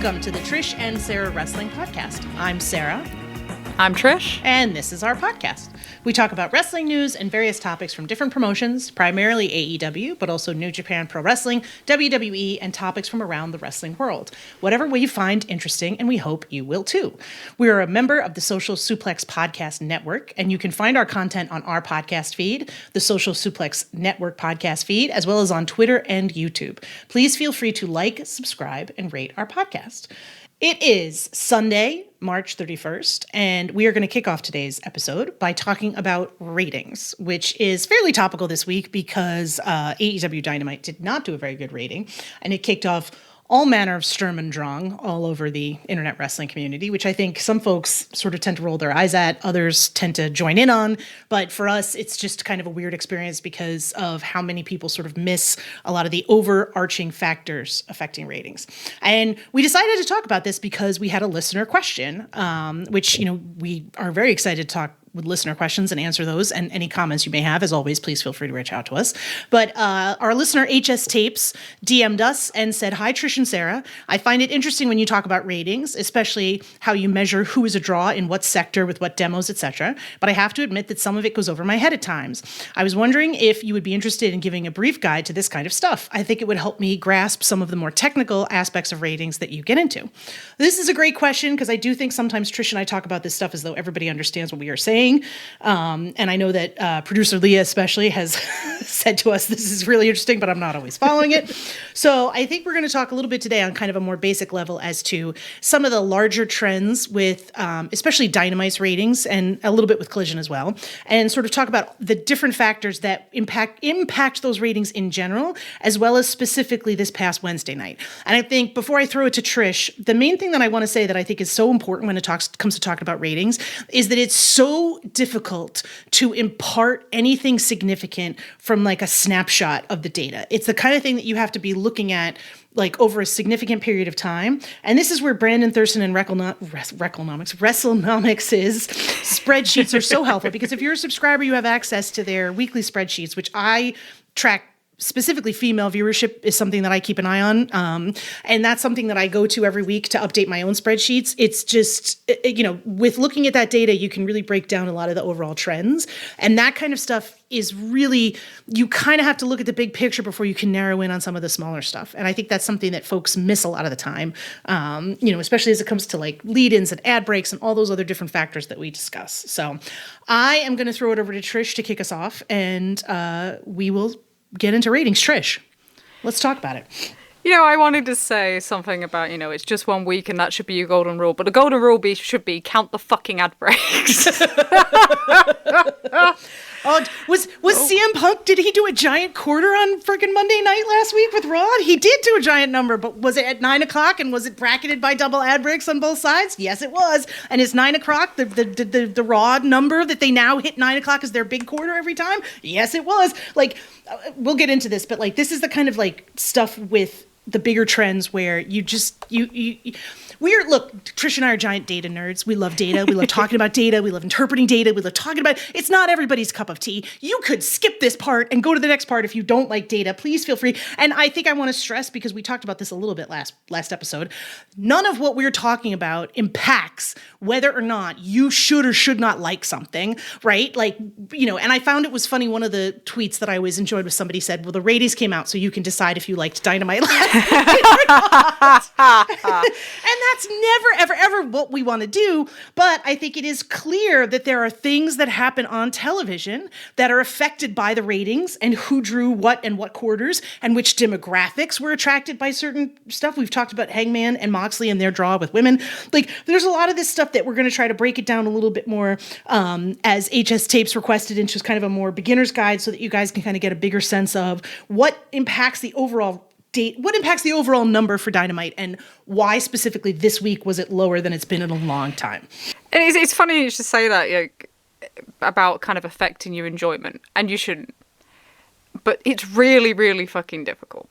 Welcome to the Trish and Sarah Wrestling Podcast. I'm Sarah. I'm Trish. And this is our podcast. We talk about wrestling news and various topics from different promotions, primarily AEW, but also New Japan Pro Wrestling, WWE, and topics from around the wrestling world. Whatever way you find interesting, and we hope you will too. We are a member of the Social Suplex Podcast Network, and you can find our content on our podcast feed, the Social Suplex Network podcast feed, as well as on Twitter and YouTube. Please feel free to like, subscribe, and rate our podcast. It is Sunday, March 31st, and we are going to kick off today's episode by talking about ratings, which is fairly topical this week because AEW Dynamite did not do a very good rating, and it kicked off all manner of Sturm und Drang all over the internet wrestling community, which I think some folks sort of tend to roll their eyes at, others tend to join in on. But for us, it's just kind of a weird experience because of how many people sort of miss a lot of the overarching factors affecting ratings. And we decided to talk about this because we had a listener question, which, we are very excited to talk with listener questions and answer those, and any comments you may have. As always, please feel free to reach out to us. But our listener HS Tapes DM'd us and said, "Hi, Trish and Sarah. I find it interesting when you talk about ratings, especially how you measure who is a draw in what sector with what demos, etc. But I have to admit that some of it goes over my head at times. I was wondering if you would be interested in giving a brief guide to this kind of stuff. I think it would help me grasp some of the more technical aspects of ratings that you get into." This is a great question because I do think sometimes Trish and I talk about this stuff as though everybody understands what we are saying. And I know that producer Leah especially has said to us, this is really interesting, but I'm not always following it. So I think we're going to talk a little bit today on kind of a more basic level as to some of the larger trends with especially Dynamite's ratings and a little bit with Collision as well, and sort of talk about the different factors that impact those ratings in general, as well as specifically this past Wednesday night. And I think before I throw it to Trish, the main thing that I want to say that I think is so important when it comes to talking about ratings is that it's so difficult to impart anything significant from like a snapshot of the data. It's the kind of thing that you have to be looking at like over a significant period of time. And this is where Brandon Thurston and WrestleNomics' spreadsheets are so helpful, because if you're a subscriber, you have access to their weekly spreadsheets, which I track. Specifically, female viewership is something that I keep an eye on. And that's something that I go to every week to update my own spreadsheets. It's just, with looking at that data, you can really break down a lot of the overall trends. And that kind of stuff is really, you kind of have to look at the big picture before you can narrow in on some of the smaller stuff. And I think that's something that folks miss a lot of the time, especially as it comes to like lead-ins and ad breaks and all those other different factors that we discuss. So I am going to throw it over to Trish to kick us off, and we will get into ratings. Trish, let's talk about it. I wanted to say something about, it's just 1 week and that should be your golden rule. But the golden rule should be count the fucking ad breaks. Was CM Punk, did he do a giant quarter on freaking Monday night last week with Raw? He did do a giant number, but was it at 9 o'clock and was it bracketed by double ad breaks on both sides? Yes, it was. And is 9 o'clock the Raw number that they now hit 9 o'clock as their big quarter every time? Yes, it was. Like, we'll get into this, but like, this is the kind of like stuff with the bigger trends where you just, look, Trish and I are giant data nerds. We love data. We love talking about data. We love interpreting data. We love talking about it. It's not everybody's cup of tea. You could skip this part and go to the next part if you don't like data. Please feel free. And I think I want to stress, because we talked about this a little bit last episode, none of what we're talking about impacts whether or not you should or should not like something, right? Like, and I found it was funny. One of the tweets that I always enjoyed was somebody said, well, the ratings came out so you can decide if you liked Dynamite last and that's never, ever, ever what we want to do. But I think it is clear that there are things that happen on television that are affected by the ratings and who drew what and what quarters and which demographics were attracted by certain stuff. We've talked about Hangman and Moxley and their draw with women. Like, there's a lot of this stuff that we're going to try to break it down a little bit more as HS Tapes requested into kind of a more beginner's guide so that you guys can kind of get a bigger sense of what impacts the overall number for Dynamite and why specifically this week was it lower than it's been in a long time. It's funny you should say that about kind of affecting your enjoyment, and you shouldn't. But it's really, really fucking difficult.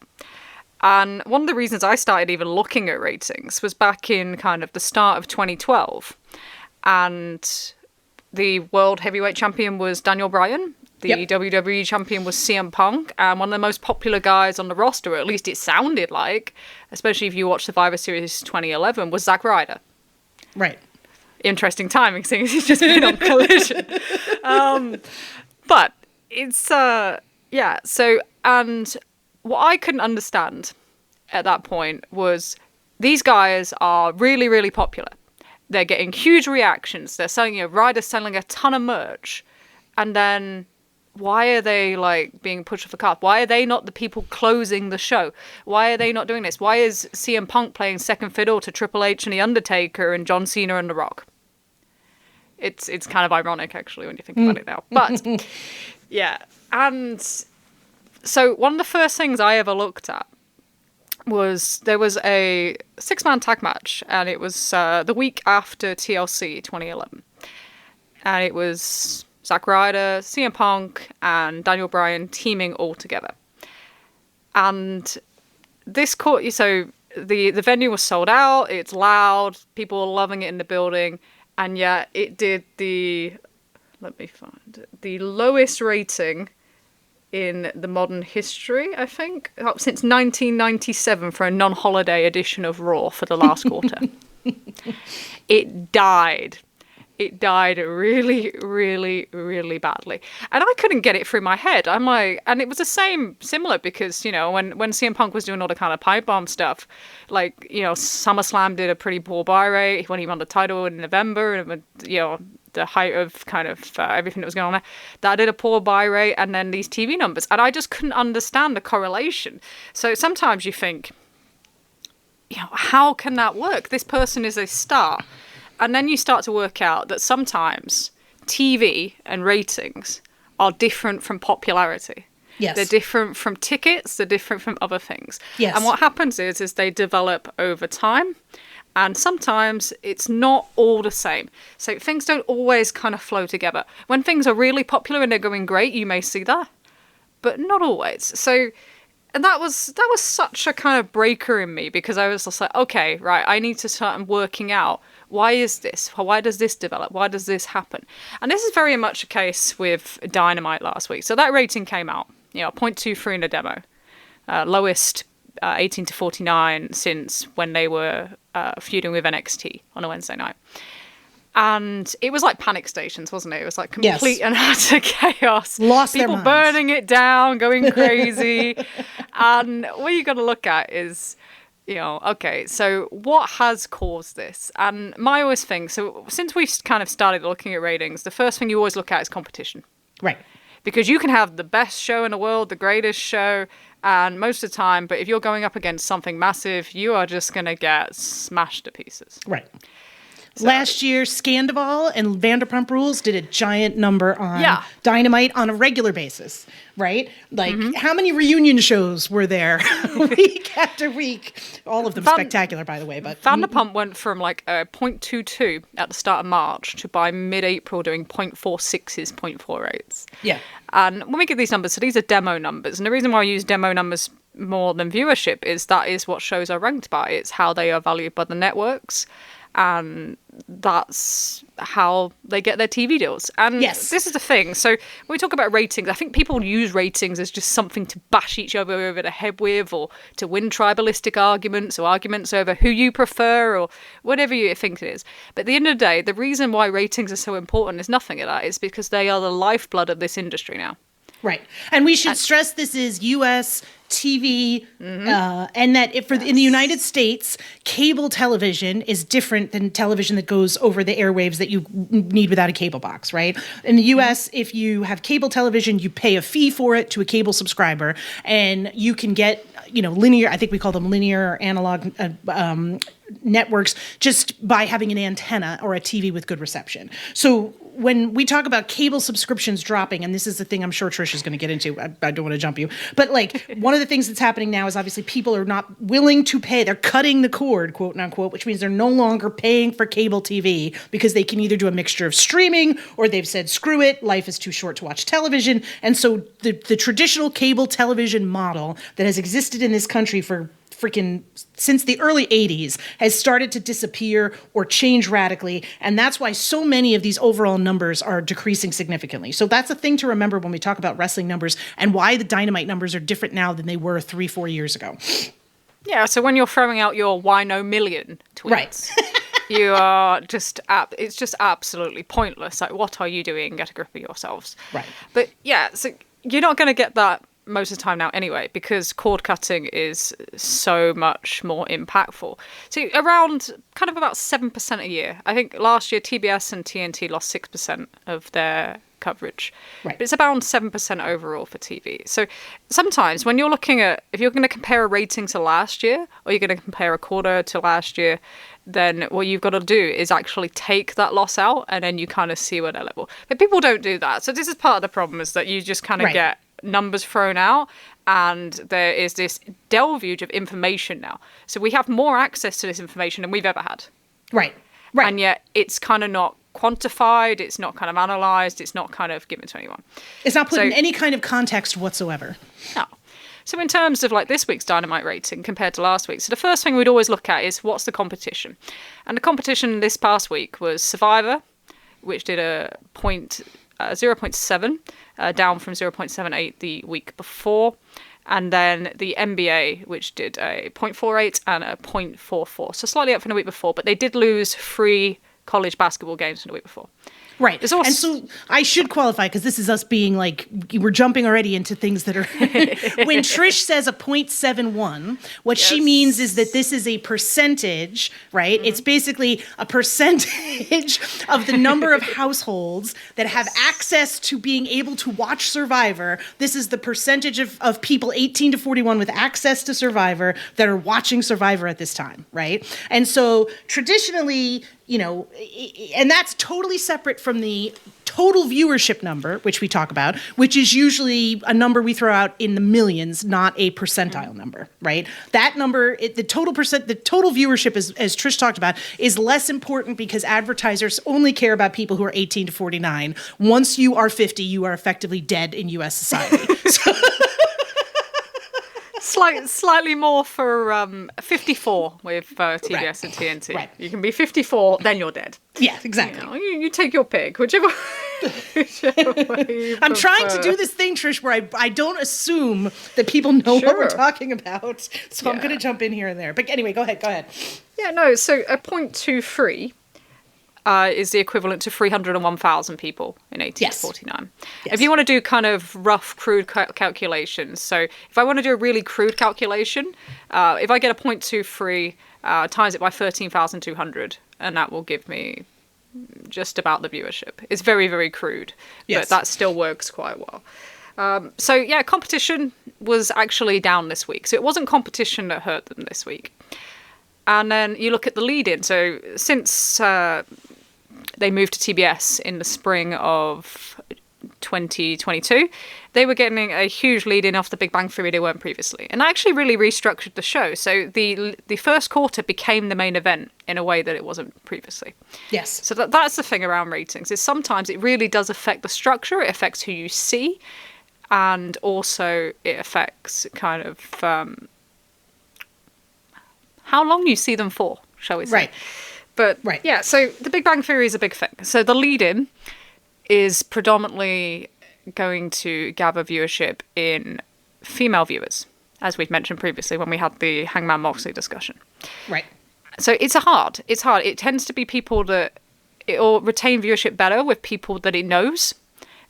And one of the reasons I started even looking at ratings was back in kind of the start of 2012. And the world heavyweight champion was Daniel Bryan. The Yep. WWE champion was CM Punk, and one of the most popular guys on the roster, or at least it sounded like, especially if you watch Survivor Series 2011, was Zack Ryder. Right. Interesting timing, seeing as he's just been on Collision. But it's, yeah, so, and what I couldn't understand at that point was these guys are really, really popular. They're getting huge reactions. They're selling, Ryder's selling a ton of merch. And then why are they like being pushed off the card? Why are they not the people closing the show? Why are they not doing this? Why is CM Punk playing second fiddle to Triple H and The Undertaker and John Cena and The Rock? It's kind of ironic, actually, when you think about it now. But, yeah. And so one of the first things I ever looked at was there was a 6-man tag match, and it was the week after TLC 2011. And it was Zack Ryder, CM Punk, and Daniel Bryan teaming all together. And this so the venue was sold out, it's loud, people were loving it in the building, and yet it did the lowest rating in the modern history, I think, since 1997 for a non-holiday edition of Raw for the last quarter. It died. It died really, really, really badly. And I couldn't get it through my head. I'm like, and it was similar because, when CM Punk was doing all the kind of pipe bomb stuff, like, SummerSlam did a pretty poor buy rate when he won the title in November, and, the height of kind of everything that was going on there, that did a poor buy rate, and then these TV numbers. And I just couldn't understand the correlation. So sometimes you think, how can that work? This person is a star. And then you start to work out that sometimes TV and ratings are different from popularity. Yes. They're different from tickets. They're different from other things. Yes. And what happens is they develop over time. And sometimes it's not all the same. So things don't always kind of flow together. When things are really popular and they're going great, you may see that. But not always. So... And that was such a kind of breaker in me, because I was just like, okay, right, I need to start working out, why is this? Why does this develop? Why does this happen? And this is very much a case with Dynamite last week. So that rating came out, 0.23 in the demo. Lowest 18 to 49 since when they were feuding with NXT on a Wednesday night. And it was like panic stations, wasn't it? It was like complete and utter chaos. Lost people their minds. burning it down, going crazy. And what you got to look at is, okay, so what has caused this? And my always thing, so since we kind of started looking at ratings, the first thing you always look at is competition. Right. Because you can have the best show in the world, the greatest show, and most of the time, but if you're going up against something massive, you are just going to get smashed to pieces. Right. So. Last year, Scandival and Vanderpump Rules did a giant number on Dynamite on a regular basis, right? Like, how many reunion shows were there week after week? All of them spectacular, by the way. But Vanderpump went from like 0.22 at the start of March to by mid-April doing 0.46s, 0.48s. Yeah. And when we get these numbers, so these are demo numbers. And the reason why I use demo numbers more than viewership is that is what shows are ranked by. It's how they are valued by the networks. And that's how they get their TV deals. And this is the thing. So when we talk about ratings, I think people use ratings as just something to bash each other over the head with, or to win tribalistic arguments, or arguments over who you prefer, or whatever you think it is. But at the end of the day, the reason why ratings are so important is nothing of that. It's because they are the lifeblood of this industry now. Right. And we should stress this is U.S. TV, and that in the United States, cable television is different than television that goes over the airwaves that you need without a cable box, right? In the U.S., if you have cable television, you pay a fee for it to a cable subscriber, and you can get, linear, I think we call them linear or analog networks, just by having an antenna or a TV with good reception. So when we talk about cable subscriptions dropping, and this is the thing I'm sure Trish is going to get into, I don't want to jump you, but like one of the things that's happening now is obviously people are not willing to pay. They're cutting the cord, quote unquote, which means they're no longer paying for cable TV because they can either do a mixture of streaming, or they've said, screw it, life is too short to watch television. And so the traditional cable television model that has existed in this country for freaking since the early 80s has started to disappear or change radically. And that's why so many of these overall numbers are decreasing significantly. So that's a thing to remember when we talk about wrestling numbers and why the Dynamite numbers are different now than they were 3-4 years ago. Yeah, so when you're throwing out your why no million tweets, Right. you are just, it's just absolutely pointless. Like, what are you doing? Get a grip of yourselves. Right. But yeah, so you're not going to get that most of the time now anyway, because cord cutting is so much more impactful. So around kind of about 7% a year. I think last year TBS and TNT lost 6% of their coverage. Right. But it's around 7% overall for TV. So sometimes when you're looking at, if you're going to compare a rating to last year, or you're going to compare a quarter to last year, then what you've got to do is actually take that loss out, and then you kind of see where they're level. But people don't do that. So this is part of the problem, is that you just kind of Right. get numbers thrown out, and there is this deluge of information now. So we have more access to this information than we've ever had. Right. Right. And yet it's kind of not quantified, it's not kind of analysed, it's not kind of given to anyone. It's not put in So- any kind of context whatsoever. No. So in terms of like this week's Dynamite rating compared to last week, so the first thing we'd always look at is what's the competition. And the competition this past week was Survivor, which did a 0.7, down from 0.78 the week before. And then the NBA, which did a 0.48 and a 0.44. So slightly up from the week before, but they did lose 3 college basketball games from the week before. Right. There's also- And so I should qualify, because this is us being like, we're jumping already into things that are... When Trish says a 0.71, what she Yes. means is that this is a percentage, right? It's basically a percentage of the number of households that have access to being able to watch Survivor. This is the percentage of people 18 to 41 with access to Survivor that are watching Survivor at this time, right? And so traditionally, you know, and that's totally separate from the total viewership number, which we talk about, which is usually a number we throw out in the millions, not a percentile number, right? That number, the total viewership, as Trish talked about, is less important because advertisers only care about people who are 18 to 49. Once you are 50, you are effectively dead in U.S. society. So, Slightly more for 54 with TBS and TNT. Right. You can be 54, then you're dead. yeah, exactly. You take your pick, whichever way you I'm trying to prefer. do this thing, Trish, where I don't assume that people know what we're Sure. talking about. So I'm Yeah. going to jump in here and there. But anyway, go ahead. Yeah, no, so a 0.23 is the equivalent to 301,000 people in 18 Yes. to 49. Yes. If you want to do kind of rough, crude calculations, so if I want to do a really crude calculation, if I get a 0.23, times it by 13,200, and that will give me just about the viewership. It's very, very crude, Yes. but that still works quite well. So yeah, competition was actually down this week. So it wasn't competition that hurt them this week. And then you look at the lead-in. So since they moved to TBS in the spring of 2022, they were getting a huge lead-in off the Big Bang Theory they weren't previously. And I actually really restructured the show. So the first quarter became the main event in a way that it wasn't previously. Yes. So that's the thing around ratings, is sometimes it really does affect the structure, it affects who you see, and also it affects kind of how long you see them for, shall we say. Right. But Right. yeah, so the Big Bang Theory is a big thing. So the lead-in is predominantly going to gather viewership in female viewers, as we've mentioned previously when we had the Hangman Moxley discussion. Right. So it's hard. It tends to be people that it will retain viewership better with people that it knows,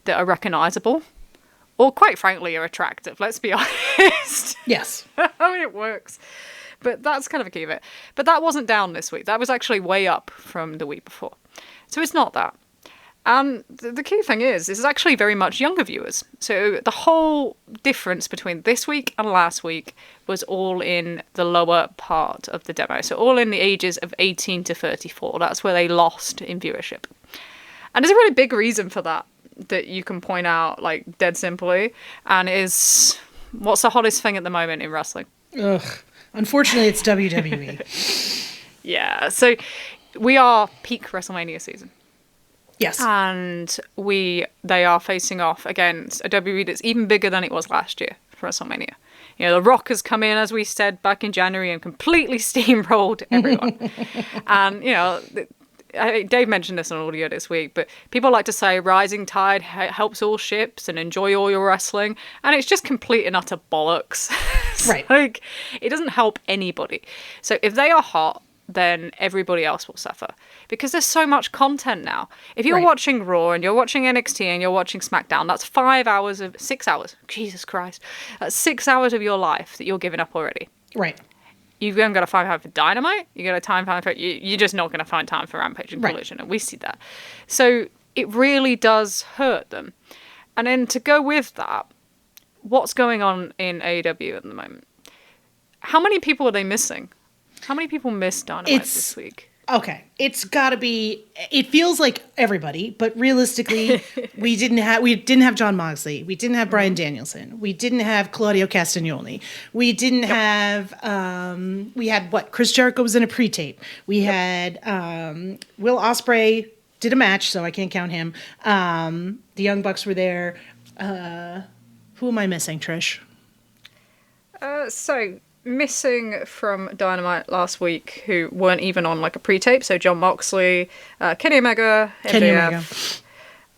that are recognizable, or quite frankly are attractive. Let's be honest. Yes. How it works. But that's kind of a key of it. But that wasn't down this week. That was actually way up from the week before. So it's not that. And the key thing is actually very much younger viewers. So the whole difference between this week and last week was all in the lower part of the demo. So all in the ages of 18 to 34. That's where they lost in viewership. And there's a really big reason for that you can point out, like, dead simply, and is what's the hottest thing at the moment in wrestling? Ugh. Unfortunately, it's WWE. Yeah, so we are peak WrestleMania season. Yes. And they are facing off against a WWE that's even bigger than it was last year for WrestleMania. You know, The Rock has come in, as we said back in January, and completely steamrolled everyone. And, you know, Dave mentioned this on audio this week, but people like to say rising tide helps all ships and enjoy all your wrestling. And it's just complete and utter bollocks. Right. Like, it doesn't help anybody. So if they are hot, then everybody else will suffer. Because there's so much content now. If you're watching Raw and you're watching NXT and you're watching SmackDown, that's 6 hours. Jesus Christ. That's 6 hours of your life that you're giving up already. Right. You've then got to find time for Dynamite. You got to time for you're just not going to find time for Rampage and Collision, and we see that. So it really does hurt them. And then to go with that, what's going on in AEW at the moment? How many people are they missing? How many people missed Dynamite this week? Okay, it's got to be. It feels like everybody, but realistically, we didn't have Jon Moxley, we didn't have Bryan Danielson, we didn't have Claudio Castagnoli, we didn't have. We had Chris Jericho was in a pre-tape. We had Will Ospreay did a match, so I can't count him. The Young Bucks were there. Who am I missing, Trish? So. Missing from Dynamite last week, who weren't even on like a pre-tape, so Jon Moxley, Kenny Omega, MJF,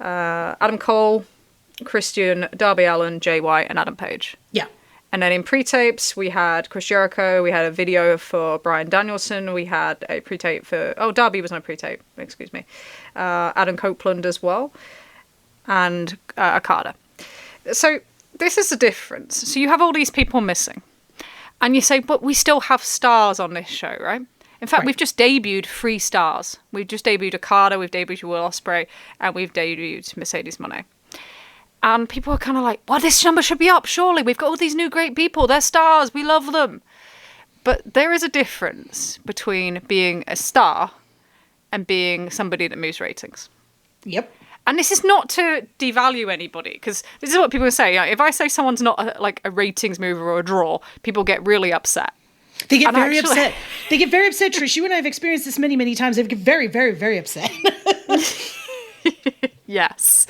Adam Cole, Christian, Darby Allin, Jay White, and Adam Page. Yeah. And then in pre-tapes, we had Chris Jericho, we had a video for Bryan Danielson, we had a pre-tape for... Oh, Darby was on a pre-tape, excuse me. Adam Copeland as well, and Okada. So this is the difference. So you have all these people missing. And you say, but we still have stars on this show, right? In fact, we've just debuted 3 stars. We've just debuted Okada, we've debuted Will Ospreay, and we've debuted Mercedes Moné. And people are kind of like, well, this number should be up, surely. We've got all these new great people. They're stars. We love them. But there is a difference between being a star and being somebody that moves ratings. Yep. And this is not to devalue anybody, because this is what people say. If I say someone's not a ratings mover or a draw, people get really upset. They get very upset. They get very upset, Trish. You and I have experienced this many, many times. They get very, very, very upset. Yes.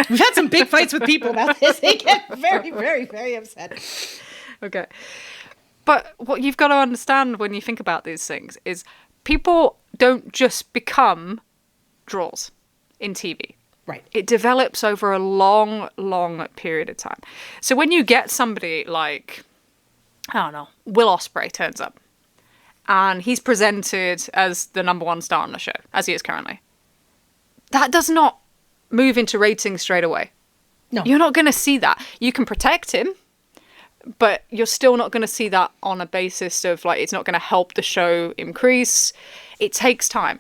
We've had some big fights with people about this. They get very, very, very upset. Okay. But what you've got to understand when you think about these things is people don't just become draws in TV. Right. It develops over a long, long period of time. So when you get somebody like, I don't know, Will Ospreay turns up and he's presented as the number 1 star on the show, as he is currently, that does not move into ratings straight away. No. You're not going to see that. You can protect him, but you're still not going to see that on a basis of like, it's not going to help the show increase. It takes time.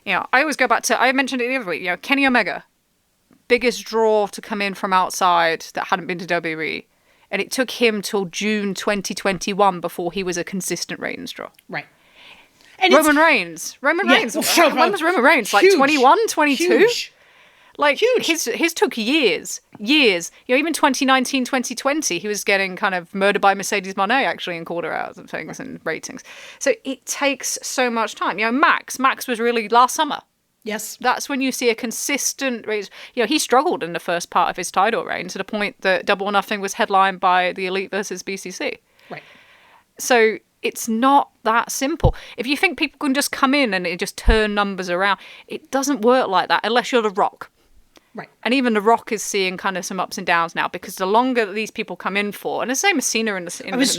You know, I always go back to, I mentioned it the other week, you know, Kenny Omega, biggest draw to come in from outside that hadn't been to WWE. And it took him till June 2021 before he was a consistent ratings draw. Right. And Roman Reigns. When was Roman Reigns? Like 21, 22? Huge. Like, huge. His took years. You know, even 2019, 2020, he was getting kind of murdered by Mercedes Moné actually in quarter hours and things and ratings. So it takes so much time. You know, Max was really last summer. Yes. That's when you see a consistent raise. You know, he struggled in the first part of his title reign to the point that Double or Nothing was headlined by the Elite versus BCC. Right. So it's not that simple. If you think people can just come in and it just turn numbers around, it doesn't work like that unless you're The Rock. Right. And even The Rock is seeing kind of some ups and downs now because the longer that these people come in for, and the same as Cena in the I was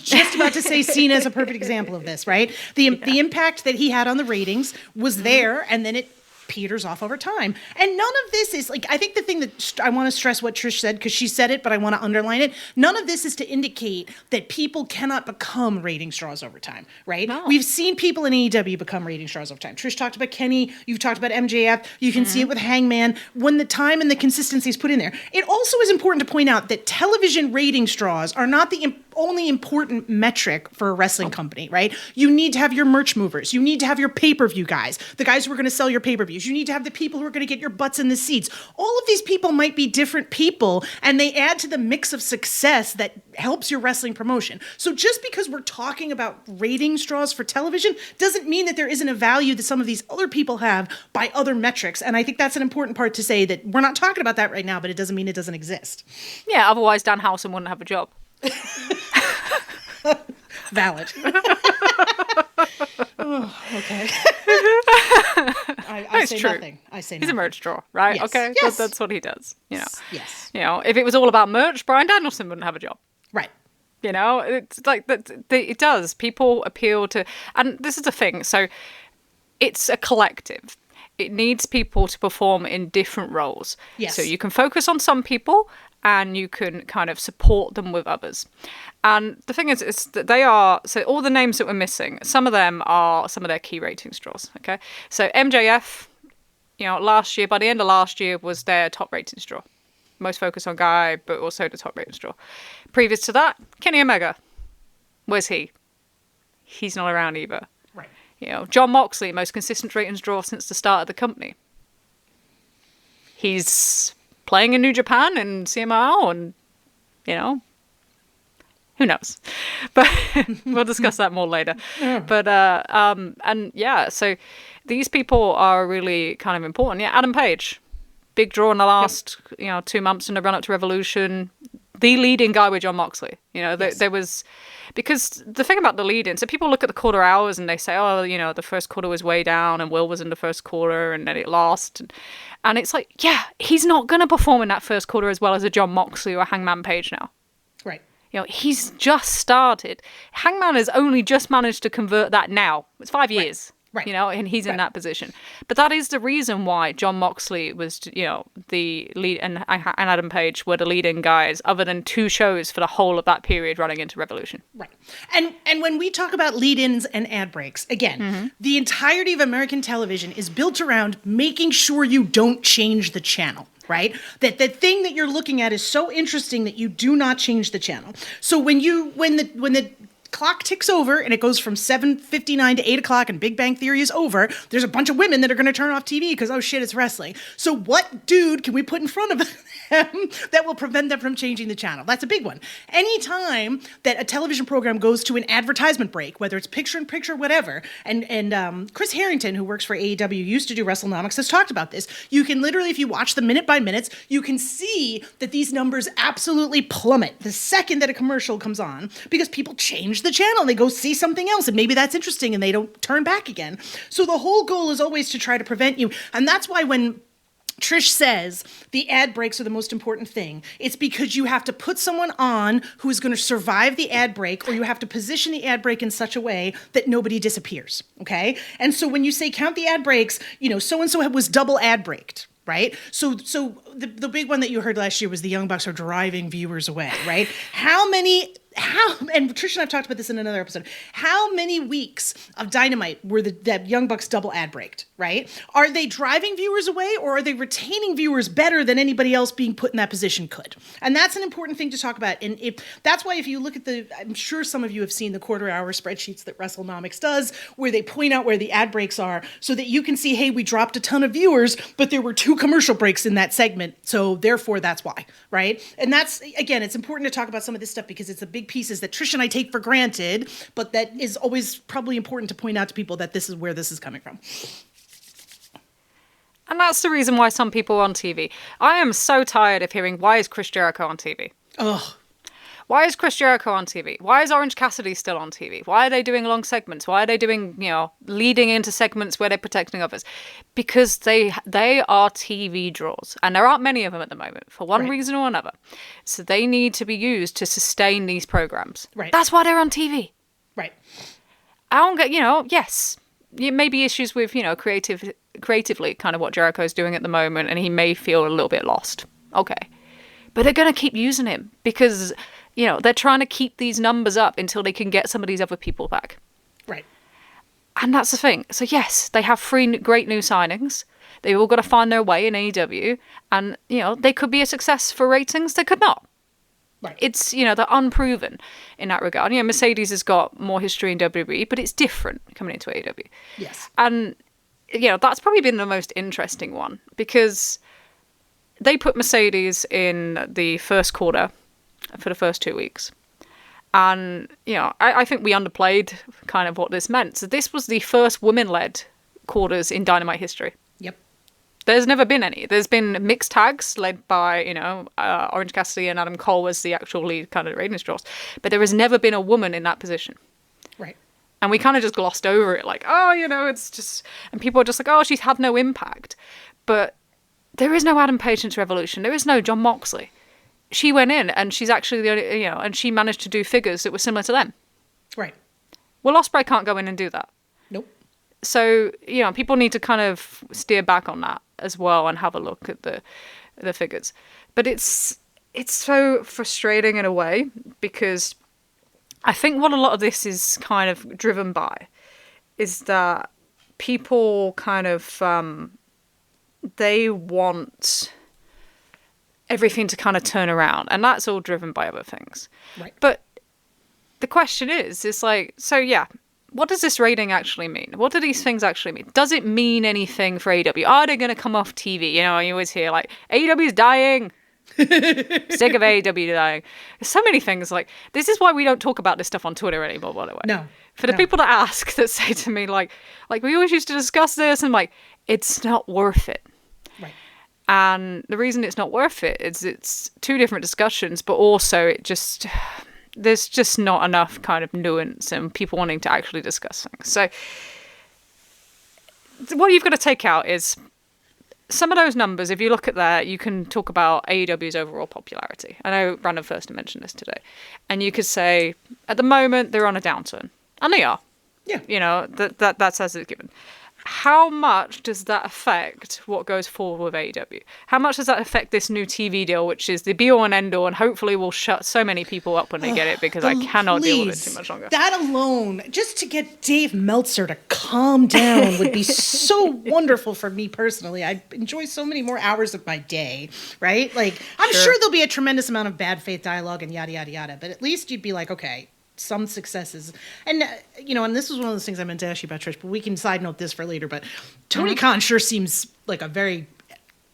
just about to say Cena is a perfect example of this, right? The impact that he had on the ratings was there, and then it peters off over time. And none of this is like, I think the thing that I want to stress what Trish said, because she said it, but I want to underline it. None of this is to indicate that people cannot become ratings draws over time, right? No. We've seen people in AEW become ratings draws over time. Trish talked about Kenny. You've talked about MJF. You can see it with Hangman when the time and the consistency is put in there. It also is important to point out that television ratings draws are not the only important metric for a wrestling company, right? You need to have your merch movers. You need to have your pay-per-view guys, the guys who are going to sell your pay-per-views. You need to have the people who are going to get your butts in the seats. All of these people might be different people, and they add to the mix of success that helps your wrestling promotion. So just because we're talking about ratings draws for television doesn't mean that there isn't a value that some of these other people have by other metrics. And I think that's an important part to say, that we're not talking about that right now, but it doesn't mean it doesn't exist. Yeah, otherwise Dan Housen wouldn't have a job. Valid. Oh, okay. I say true. nothing. I say He's nothing. a merch drawer, right? Yes. Okay, Yes. that's what he does. Yes. If it was all about merch, Bryan Danielson wouldn't have a job. Right. It's like that. It does. People appeal to, and this is the thing. So, it's a collective. It needs people to perform in different roles. Yes. So you can focus on some people, and you can kind of support them with others. And the thing is that they are, so all the names that we're missing, some of them are some of their key ratings draws. Okay, so MJF, last year, by the end of last year, was their top ratings draw. Most focus on guy, but also the top ratings draw. Previous to that, Kenny Omega. Where's he? He's not around either. Right. John Moxley, most consistent ratings draw since the start of the company. He's playing in New Japan and CMLL, and who knows? But we'll discuss that more later. But so these people are really kind of important. Yeah, Adam Page, big draw in the last 2 months in the run up to Revolution. The leading guy with John Moxley. Yes. There was, because the thing about the lead-in, so people look at the quarter hours and they say, the first quarter was way down and Will was in the first quarter and then it lost. And it's like, yeah, he's not going to perform in that first quarter as well as a John Moxley or a Hangman Page now. Right. He's just started. Hangman has only just managed to convert that now. It's 5 years. Right. And he's in that position. But that is the reason why John Moxley was, the lead, and Adam Page were the leading guys, other than 2 shows for the whole of that period running into Revolution. Right. And when we talk about lead-ins and ad breaks, again, the entirety of American television is built around making sure you don't change the channel. Right? That the thing that you're looking at is so interesting that you do not change the channel. So when the clock ticks over and it goes from 7:59 to 8 o'clock and Big Bang Theory is over, there's a bunch of women that are going to turn off TV because, oh shit, it's wrestling. So what dude can we put in front of them that will prevent them from changing the channel? That's a big one. Anytime that a television program goes to an advertisement break, whether it's picture-in-picture, whatever, and Chris Harrington, who works for AEW, used to do WrestleNomics, has talked about this. You can literally, if you watch the minute by minutes, you can see that these numbers absolutely plummet the second that a commercial comes on because people change the channel and they go see something else and maybe that's interesting and they don't turn back again. So the whole goal is always to try to prevent you. And that's why when Trish says the ad breaks are the most important thing, it's because you have to put someone on who is going to survive the ad break, or you have to position the ad break in such a way that nobody disappears. Okay. And so when you say count the ad breaks, so-and-so was double ad breaked. Right? So the big one that you heard last year was the Young Bucks are driving viewers away, right? And Trish and I've talked about this in another episode. How many weeks of Dynamite were that Young Bucks double ad breaked, right? Are they driving viewers away, or are they retaining viewers better than anybody else being put in that position could? And that's an important thing to talk about. And that's why if you look at I'm sure some of you have seen the quarter-hour spreadsheets that WrestleNomics does, where they point out where the ad breaks are so that you can see, hey, we dropped a ton of viewers, but there were 2 commercial breaks in that segment, so therefore that's why, right? And that's, again, it's important to talk about some of this stuff because it's the big pieces that Trish and I take for granted, but that is always probably important to point out to people that this is where this is coming from. And that's the reason why some people are on TV. I am so tired of hearing, why is Chris Jericho on TV? Ugh. Why is Chris Jericho on TV? Why is Orange Cassidy still on TV? Why are they doing long segments? Why are they doing, leading into segments where they're protecting others? Because they are TV draws. And there aren't many of them at the moment, for one reason or another. So they need to be used to sustain these programs. Right. That's why they're on TV. Right. I don't get, yes, it may be issues with, creatively kind of what Jericho's doing at the moment, and he may feel a little bit lost. Okay. But they're going to keep using him because... they're trying to keep these numbers up until they can get some of these other people back. Right. And that's the thing. So yes, they have 3 great new signings. They've all got to find their way in AEW. And, they could be a success for ratings. They could not. Right. It's, they're unproven in that regard. Mercedes has got more history in WWE, but it's different coming into AEW. Yes. And, that's probably been the most interesting one because they put Mercedes in the first quarter for the first 2 weeks. And, I think we underplayed kind of what this meant. So this was the first women-led quarters in Dynamite history. Yep. There's never been any. There's been mixed tags led by, Orange Cassidy and Adam Cole as the actual lead kind of ratings draws. But there has never been a woman in that position. Right. And we kind of just glossed over it like, it's just... And people are just like, oh, she's had no impact. But there is no Adam Page since Revolution. There is no Jon Moxley. She went in and she's actually the only, and she managed to do figures that were similar to them. Right. Will Ospreay can't go in and do that. Nope. So, people need to kind of steer back on that as well and have a look at the figures. But it's so frustrating in a way because I think what a lot of this is kind of driven by is that people kind of, they want everything to kind of turn around, and that's all driven by other things. Right. But the question is like, so yeah, what does this rating actually mean? What do these things actually mean? Does it mean anything for AEW? Are they going to come off TV? You always hear like, AEW is dying. Sick of AEW dying. There's so many things like, this is why we don't talk about this stuff on Twitter anymore, by the way. No. For the people that ask, that say to me like we always used to discuss this, and like, it's not worth it. Right. And the reason it's not worth it is it's two different discussions, but also there's just not enough kind of nuance and people wanting to actually discuss things. So what you've got to take out is some of those numbers. If you look at that, you can talk about AEW's overall popularity. I know Brandon Thurston mentioned this today. And you could say, at the moment, they're on a downturn. And they are. Yeah. That's as it's given. How much does that affect what goes forward with AEW? How much does that affect this new TV deal, which is the be-all and end-all, and hopefully will shut so many people up when they get it, because I cannot deal with it too much longer. That alone, just to get Dave Meltzer to calm down would be so wonderful for me personally. I enjoy so many more hours of my day, right? Like, I'm sure there'll be a tremendous amount of bad faith dialogue and yada, yada, yada, but at least you'd be like, okay, some successes. And, and this was one of those things I meant to ask you about, Trish, but we can side note this for later. But Tony Khan sure seems like a very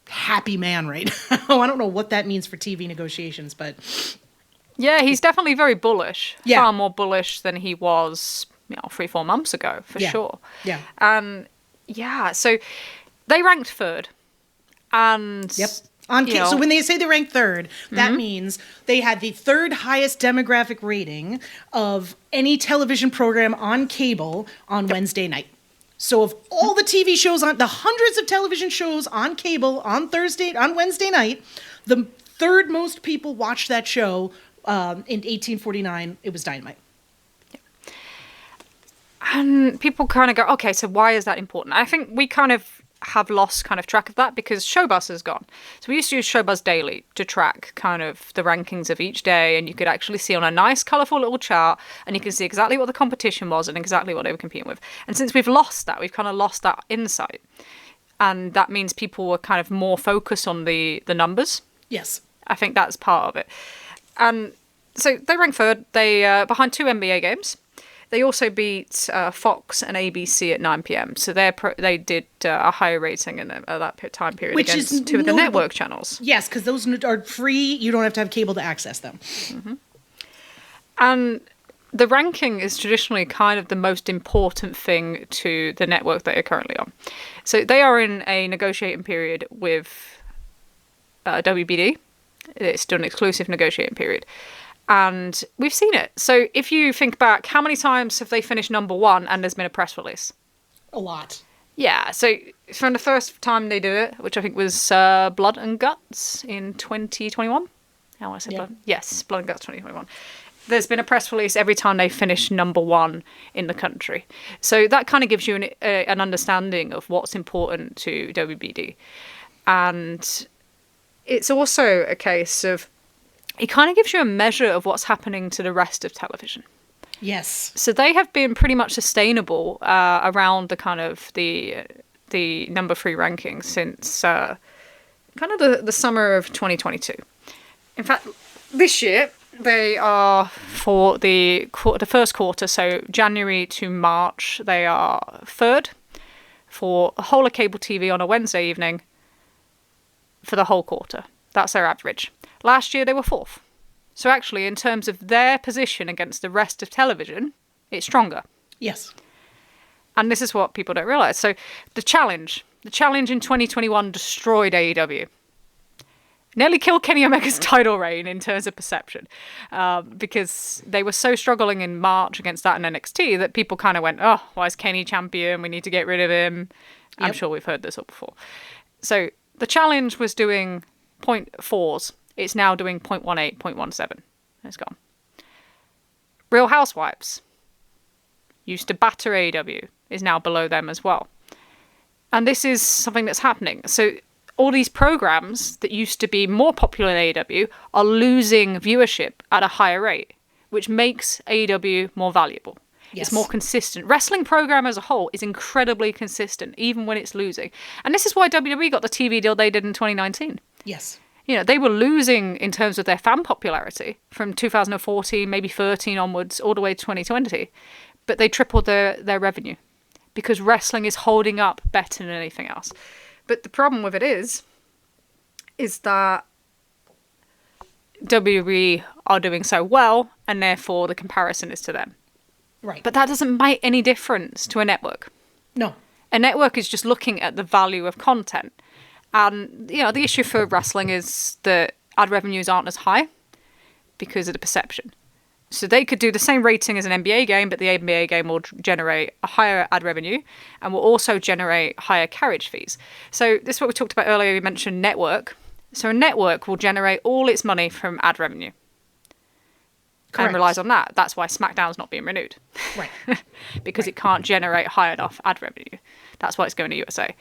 happy man right now. I don't know what that means for TV negotiations, but... Yeah, he's definitely very bullish. Yeah. Far more bullish than he was, 3-4 months ago, for sure. Yeah. And, so they ranked third. And... Yep. So when they say they ranked third, that means they had the third highest demographic rating of any television program on cable on Wednesday night. So of all the TV shows on the hundreds of television shows on cable on Wednesday night, the third most people watched that show in 1849. It was Dynamite. Yeah. And people kind of go, okay, so why is that important? I think we kind of have lost kind of track of that because Showbuzz has gone. So we used to use Showbuzz Daily to track kind of the rankings of each day, and you could actually see on a nice colourful little chart, and you can see exactly what the competition was and exactly what they were competing with. And since we've lost that, we've kind of lost that insight. And that means people were kind of more focused on the numbers. Yes. I think that's part of it. And so they ranked third. They behind 2 NBA games. They also beat Fox and ABC at 9 p.m. So they did a higher rating in that time period against two of the network channels. Yes, because those are free. You don't have to have cable to access them. Mm-hmm. And the ranking is traditionally kind of the most important thing to the network that you're currently on. So they are in a negotiating period with WBD. It's still an exclusive negotiating period. And we've seen it. So if you think back, how many times have they finished number one and there's been a press release? A lot. Yeah. So from the first time they did it, which I think was Blood and Guts in 2021. I want to say Blood. Yes, Blood and Guts 2021. There's been a press release every time they finish number one in the country. So that kind of gives you an understanding of what's important to WBD. And it's also a case of, it kind of gives you a measure of what's happening to the rest of television. Yes. So they have been pretty much sustainable around the kind of the number 3 ranking since kind of the summer of 2022. In fact, this year, They are for the first quarter, so January to March, they are third for a whole of cable TV on a Wednesday evening for the whole quarter. That's their average. Last year, they were fourth. So actually, in terms of their position against the rest of television, it's stronger. Yes. And this is what people don't realise. So the challenge in 2021 destroyed AEW. Nearly killed Kenny Omega's title reign in terms of perception, because they were so struggling in March against that in NXT that people kind of went, oh, why is Kenny champion? We need to get rid of him. Yep. I'm sure we've heard this all before. So the challenge was doing 0.4s. It's now doing 0.18, 0.17. It's gone. Real Housewives used to batter AEW, is now below them as well. And this is something that's happening. So all these programs that used to be more popular in AEW are losing viewership at a higher rate, which makes AEW more valuable. Yes. It's more consistent. Wrestling program as a whole is incredibly consistent, even when it's losing. And this is why WWE got the TV deal they did in 2019. Yes. You know, they were losing in terms of their fan popularity from 2014, maybe 13 onwards, all the way to 2020. But they tripled their revenue because wrestling is holding up better than anything else. But the problem with it is that WWE are doing so well, and therefore the comparison is to them. Right. But that doesn't make any difference to a network. No. A network is just looking at the value of content. And, you know, the issue for wrestling is that ad revenues aren't as high because of the perception. So they could do the same rating as an NBA game, but the NBA game will generate a higher ad revenue and will also generate higher carriage fees. So this is what we talked about earlier. We mentioned network. So a network will generate all its money from ad revenue. Correct. And relies on that. That's why SmackDown's not being renewed. Right. Because right. It can't generate high enough ad revenue. That's why it's going to USA.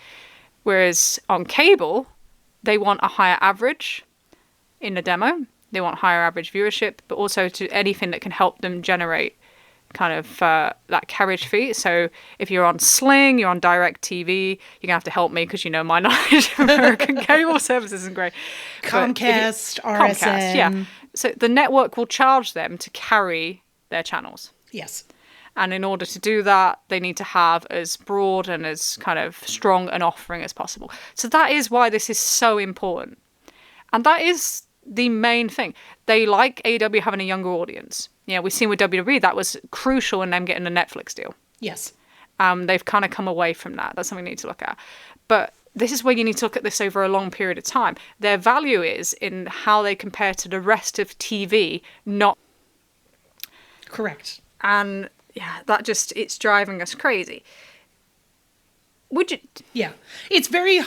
Whereas on cable, they want a higher average in the demo. They want higher average viewership, but also to anything that can help them generate kind of that carriage fee. So if you're on Sling, you're on Direct TV, you're going to have to help me because you know my knowledge of American cable services isn't great. Comcast, RSN. Comcast, yeah. So the network will charge them to carry their channels. Yes. And in order to do that, they need to have as broad and as kind of strong an offering as possible. So that is why this is so important. And that is the main thing. They like AEW having a younger audience. Yeah, we've seen with WWE that was crucial in them getting a Netflix deal. Yes. They've kind of come away from that. That's something we need to look at. But this is where you need to look at this over a long period of time. Their value is in how they compare to the rest of TV, not... Correct. And yeah, it's driving us crazy. Would you? Yeah, it's very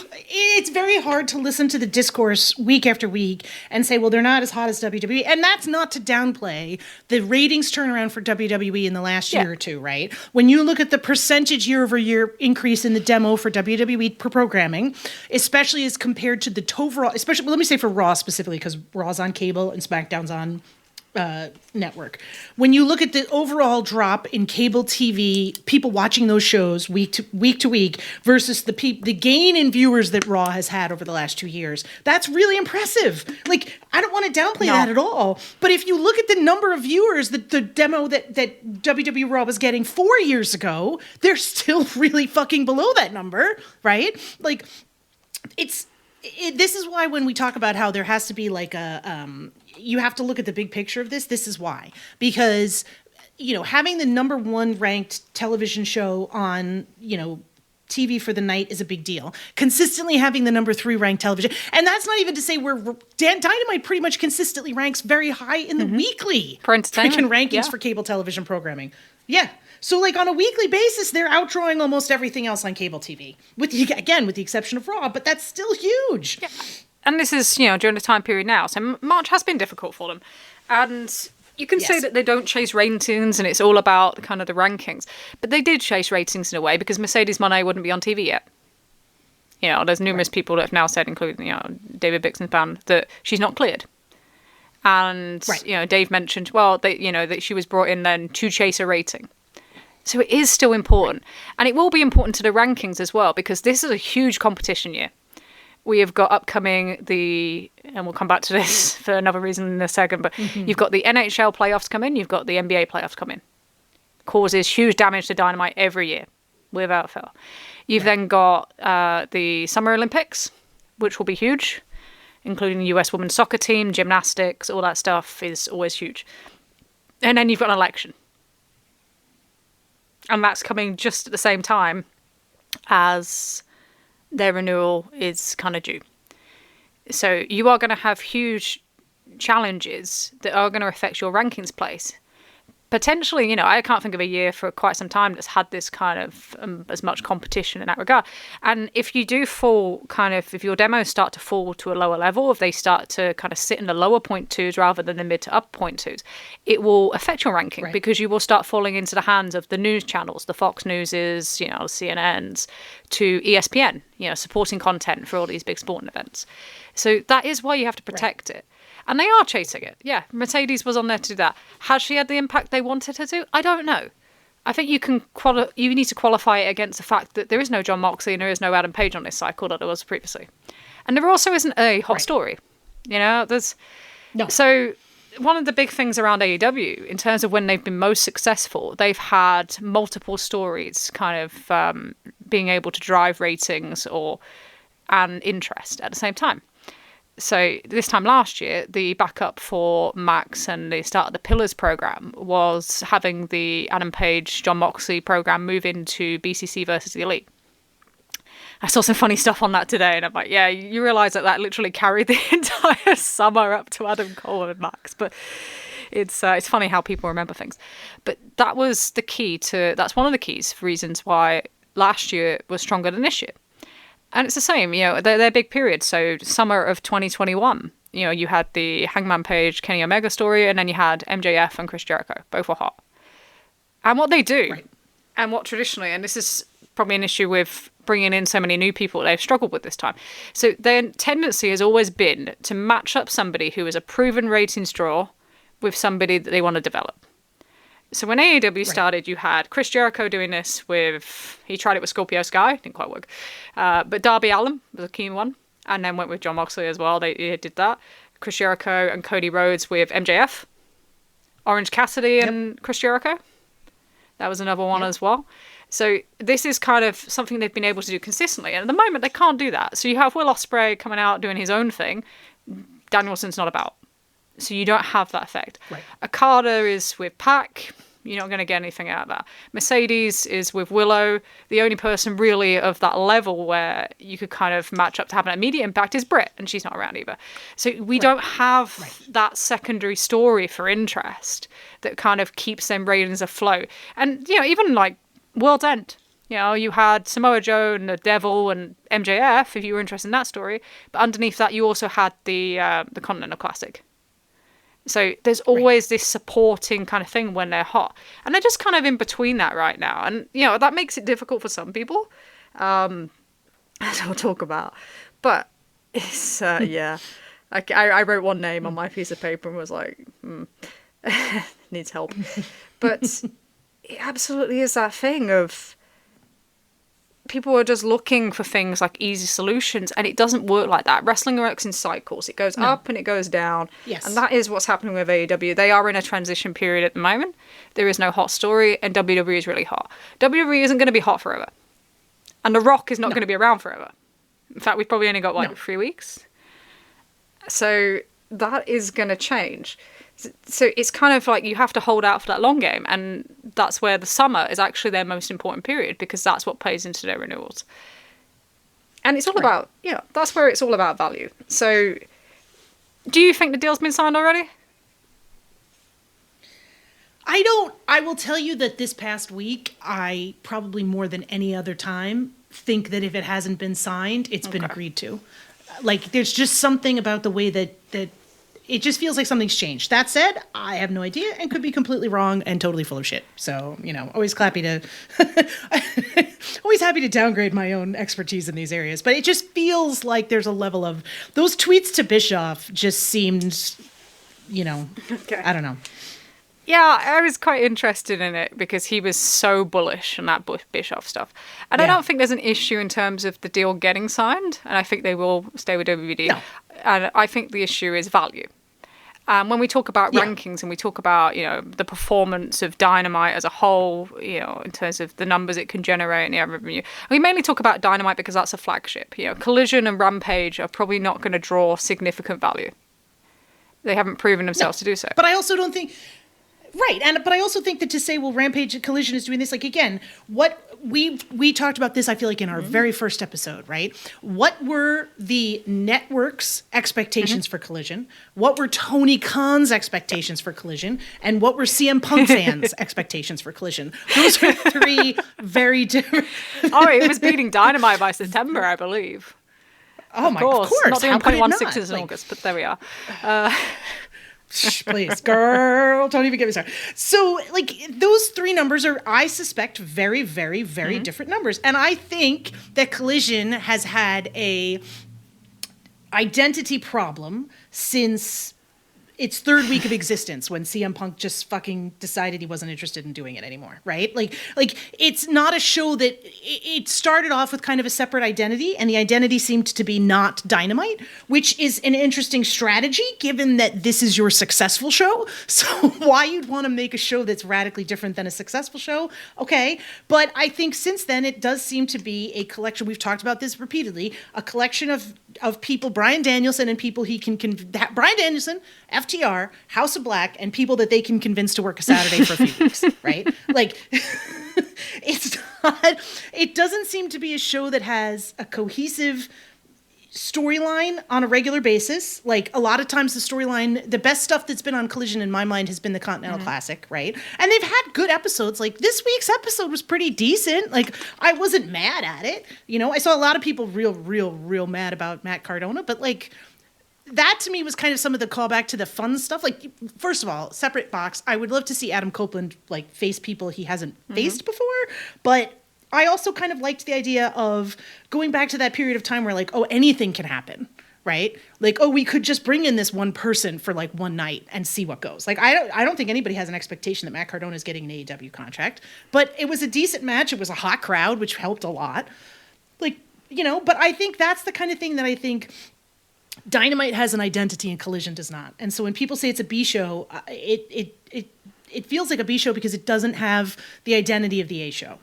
hard to listen to the discourse week after week and say, well, they're not as hot as WWE, and that's not to downplay the ratings turnaround for WWE in the last year or two, right? When you look at the percentage year-over-year increase in the demo for WWE per programming, especially as compared to the overall, especially let me say for Raw specifically because Raw's on cable and SmackDown's on network. When you look at the overall drop in cable TV, people watching those shows week to week versus the gain in viewers that Raw has had over the last 2 years, that's really impressive. Like, I don't want to downplay that at all. But if you look at the number of viewers that the demo that WWE Raw was getting 4 years ago, they're still really fucking below that number, right? Like, this is why when we talk about how there has to be like you have to look at the big picture of this. This is why. Because, you know, having the number one ranked television show on, you know, TV for the night is a big deal. Consistently having the number 3 ranked television. And that's not even to say where Dynamite pretty much consistently ranks very high in the weekly freaking rankings for cable television programming. Yeah. So, like, on a weekly basis, they're outdrawing almost everything else on cable TV. With the exception of Raw, but that's still huge. Yeah. And this is, you know, during the time period now. So March has been difficult for them. And you can say that they don't chase ratings and it's all about kind of the rankings. But they did chase ratings in a way because Mercedes Moné wouldn't be on TV yet. You know, there's numerous people that have now said, including, you know, David Bixen's band, that she's not cleared. And, you know, Dave mentioned, well, that she was brought in then to chase a rating. So it is still important. And it will be important to the rankings as well, because this is a huge competition year. We have got upcoming and we'll come back to this for another reason in a second, but you've got the NHL playoffs coming, you've got the NBA playoffs coming. Causes huge damage to Dynamite every year, without fail. You've then got the Summer Olympics, which will be huge, including the US women's soccer team, gymnastics, all that stuff is always huge. And then you've got an election. And that's coming just at the same time as their renewal is kind of due. So you are going to have huge challenges that are going to affect your rankings place. Potentially, you know, I can't think of a year for quite some time that's had this kind of as much competition in that regard. And if you do fall if your demos start to fall to a lower level, if they start to kind of sit in the lower 0.2s rather than the mid to up 0.2s, it will affect your ranking because you will start falling into the hands of the news channels, the Fox Newses, you know, CNNs, to ESPN, you know, supporting content for all these big sporting events. So that is why you have to protect it. And they are chasing it. Yeah, Mercedes was on there to do that. Has she had the impact they wanted her to? I don't know. I think you need to qualify it against the fact that there is no John Moxley and there is no Adam Page on this cycle that there was previously. And there also isn't a hot story. You know, there's... No. So one of the big things around AEW, in terms of when they've been most successful, they've had multiple stories kind of being able to drive ratings and interest at the same time. So this time last year, the backup for Max and the start of the Pillars program was having the Adam Page, John Moxley program move into BCC versus the Elite. I saw some funny stuff on that today, and I'm like, yeah, you realise that literally carried the entire summer up to Adam Cole and Max. But it's funny how people remember things. But that was the key that's one of the keys for reasons why last year was stronger than this year. And it's the same, you know, they're big periods. So summer of 2021, you know, you had the Hangman Page, Kenny Omega story, and then you had MJF and Chris Jericho. Both were hot. And what they do, and what traditionally, and this is probably an issue with bringing in so many new people, they've struggled with this time. So their tendency has always been to match up somebody who is a proven ratings draw with somebody that they want to develop. So when AEW started, you had Chris Jericho doing this he tried it with Scorpio Sky, didn't quite work. But Darby Allin was a key one, and then went with John Moxley as well. They did that. Chris Jericho and Cody Rhodes with MJF. Orange Cassidy and Chris Jericho. That was another one as well. So this is kind of something they've been able to do consistently. And at the moment, they can't do that. So you have Will Ospreay coming out doing his own thing. Danielson's not about. So you don't have that effect. Okada is with Pac. You're not going to get anything out of that. Mercedes is with Willow. The only person really of that level where you could kind of match up to have an immediate impact is Britt, and she's not around either. So we don't have that secondary story for interest that kind of keeps them ratings afloat. And, you know, even like World's End. You know, you had Samoa Joe and the Devil and MJF, if you were interested in that story. But underneath that, you also had the Continental Classic. So there's always this supporting kind of thing when they're hot. And they're just kind of in between that right now. And, you know, that makes it difficult for some people, as we'll talk about. But it's, yeah. I wrote one name on my piece of paper and was like, needs help. But it absolutely is that thing of people are just looking for things like easy solutions, and it doesn't work like that. Wrestling works in cycles. It goes up and it goes down. Yes. And that is what's happening with AEW. They are in a transition period at the moment. There is no hot story, and WWE is really hot. WWE isn't going to be hot forever. And The Rock is not going to be around forever. In fact, we've probably only got, 3 weeks? So that is going to change. So it's kind of like you have to hold out for that long game, and that's where the summer is actually their most important period, because that's what plays into their renewals. And it's all about, that's where it's all about value. So do you think the deal's been signed already? I will tell you that this past week, I probably more than any other time think that if it hasn't been signed, it's been agreed to. Like, there's just something about the way that it just feels like something's changed. That said, I have no idea and could be completely wrong and totally full of shit. So, always happy to downgrade my own expertise in these areas. But it just feels like there's a level of those tweets to Bischoff just seemed, I don't know. Yeah, I was quite interested in it because he was so bullish on that Bischoff stuff. And I Yeah. don't think there's an issue in terms of the deal getting signed. And I think they will stay with WBD. No. And I think the issue is value. When we talk about Yeah. rankings and we talk about, you know, the performance of Dynamite as a whole, you know, in terms of the numbers it can generate and the revenue, we mainly talk about Dynamite because that's a flagship. You know, Collision and Rampage are probably not going to draw significant value. They haven't proven themselves to do so. But I also don't think... Right, but I also think that to say, well, Rampage and Collision is doing this, like, again, what we talked about this, I feel like, in our very first episode, right? What were the network's expectations for Collision? What were Tony Khan's expectations for Collision? And what were CM Punk fans' expectations for Collision? Those are three very different... Oh, it was beating Dynamite by September, I believe. Oh, Of course. Not How doing could it not? 0.16 in Like, August, but there we are. please, girl, don't even get me started. So, like, those three numbers are, I suspect, very, very, very different numbers. And I think that Collision has had a identity problem since its third week of existence, when CM Punk just fucking decided he wasn't interested in doing it anymore, right? Like it's not a show that... It started off with kind of a separate identity, and the identity seemed to be not Dynamite, which is an interesting strategy, given that this is your successful show. So why you'd want to make a show that's radically different than a successful show, okay. But I think since then, it does seem to be a collection, we've talked about this repeatedly, a collection of people, Bryan Danielson and people he can... Bryan Danielson, FTR, House of Black, and people that they can convince to work a Saturday for a few weeks, right? Like, it's not... It doesn't seem to be a show that has a cohesive storyline on a regular basis. Like, a lot of times the storyline, the best stuff that's been on Collision in my mind has been the Continental Classic, right? And they've had good episodes. Like, this week's episode was pretty decent. Like, I wasn't mad at it. You know, I saw a lot of people real mad about Matt Cardona, but, like, that to me was kind of some of the callback to the fun stuff. Like, first of all, separate box, I would love to see Adam Copeland, like, face people he hasn't faced before, but I also kind of liked the idea of going back to that period of time where, like, oh, anything can happen, right? Like, oh, we could just bring in this one person for, like, one night and see what goes. Like, I don't think anybody has an expectation that Matt Cardona is getting an AEW contract, but it was a decent match. It was a hot crowd, which helped a lot. Like, you know, but I think that's the kind of thing that I think Dynamite has an identity and Collision does not. And so when people say it's a B show, it feels like a B show because it doesn't have the identity of the A show.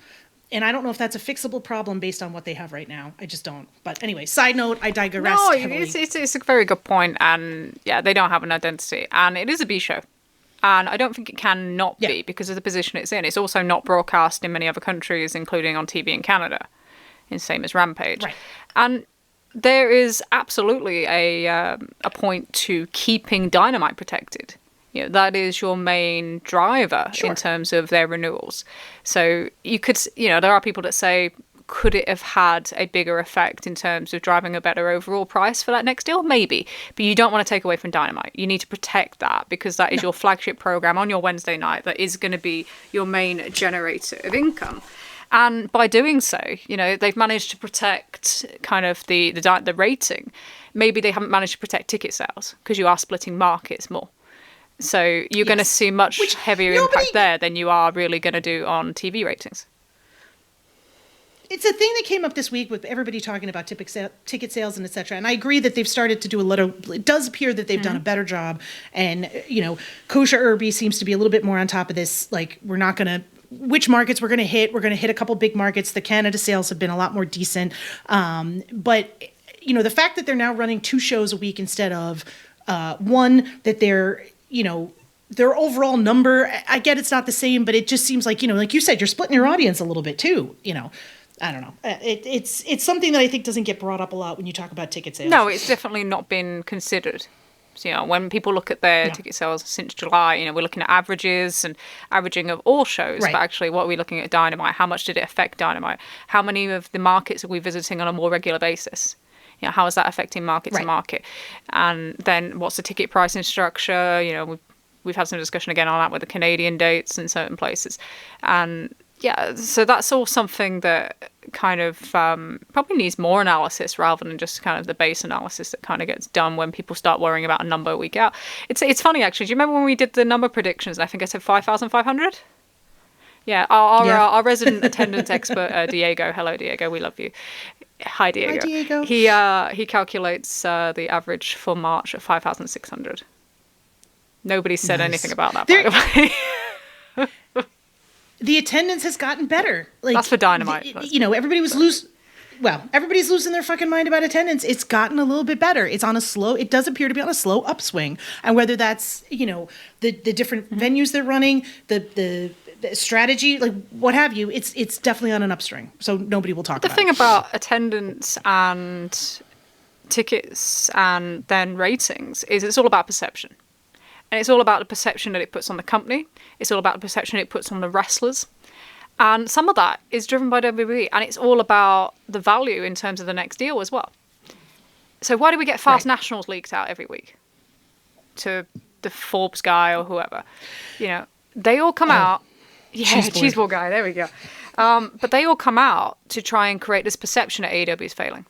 And I don't know if that's a fixable problem based on what they have right now. I just don't. But anyway, side note, I digress heavily. It's a very good point. And yeah, they don't have an identity. And it is a B show. And I don't think it can not be because of the position it's in. It's also not broadcast in many other countries, including on TV in Canada. It's the same as Rampage. Right. And there is absolutely a point to keeping Dynamite protected. You know, that is your main driver in terms of their renewals. So you could, you know, there are people that say, could it have had a bigger effect in terms of driving a better overall price for that next deal? Maybe. But you don't want to take away from Dynamite. You need to protect that because that is your flagship program on your Wednesday night that is going to be your main generator of income. And by doing so, you know, they've managed to protect kind of the rating. Maybe they haven't managed to protect ticket sales because you are splitting markets more. So you're going to see much heavier impact there than you are really going to do on TV ratings. It's a thing that came up this week with everybody talking about ticket sales and et cetera. And I agree that they've started to do a little, it does appear that they've done a better job. And, you know, Kosher Irby seems to be a little bit more on top of this. Like, we're not going to, which markets we're going to hit. We're going to hit a couple big markets. The Canada sales have been a lot more decent. But, you know, the fact that they're now running 2 shows a week instead of one, that they're, you know, their overall number, I get it's not the same, but it just seems like, you know, like you said, you're splitting your audience a little bit too, you know. I don't know. It's something that I think doesn't get brought up a lot when you talk about ticket sales. No, it's definitely not been considered. So, you know, when people look at their ticket sales since July, you know, we're looking at averages and averaging of all shows. Right. But actually, what are we looking at Dynamite? How much did it affect Dynamite? How many of the markets are we visiting on a more regular basis? You know, how is that affecting market to market? And then what's the ticket pricing structure? You know, we've had some discussion again on that with the Canadian dates in certain places. And yeah, so that's all something that kind of probably needs more analysis rather than just kind of the base analysis that kind of gets done when people start worrying about a number a week out. It's funny, actually. Do you remember when we did the number predictions? I think I said 5,500? Yeah, our resident attendance expert, Diego. Hello, Diego. We love you. Hi, Diego. Hi, Diego. He calculates the average for March at 5,600. Nobody said anything about that, by the way. The attendance has gotten better. Like, that's for Dynamite. Everybody was loose. Well, everybody's losing their fucking mind about attendance. It's gotten a little bit better. It does appear to be on a slow upswing. And whether that's, the different venues they're running, the strategy, like what have you, it's definitely on an upswing. So nobody will talk about it. The thing about attendance and tickets and then ratings is it's all about perception. And it's all about the perception that it puts on the company. It's all about the perception it puts on the wrestlers. And some of that is driven by WWE. And it's all about the value in terms of the next deal as well. So why do we get Fast Nationals leaked out every week? To the Forbes guy or whoever. They all come out. Yeah, cheeseball guy. There we go. But they all come out to try and create this perception that AEW is failing.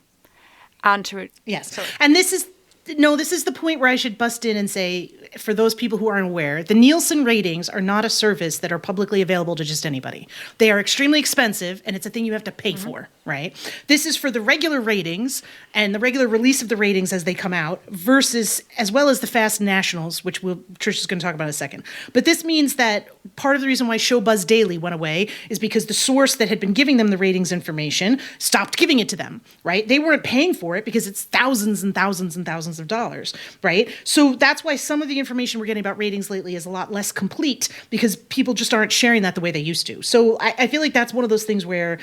And to... Yes. Sorry. And this is the point where I should bust in and say, for those people who aren't aware, the Nielsen ratings are not a service that are publicly available to just anybody. They are extremely expensive, and it's a thing you have to pay for, right? This is for the regular ratings and the regular release of the ratings as they come out, versus, as well as the Fast Nationals, which Trish is going to talk about in a second. But this means that part of the reason why Showbuzz Daily went away is because the source that had been giving them the ratings information stopped giving it to them, right? They weren't paying for it because it's thousands and thousands and thousands of dollars, right? So that's why some of the information we're getting about ratings lately is a lot less complete, because people just aren't sharing that the way they used to. So I feel like that's one of those things where,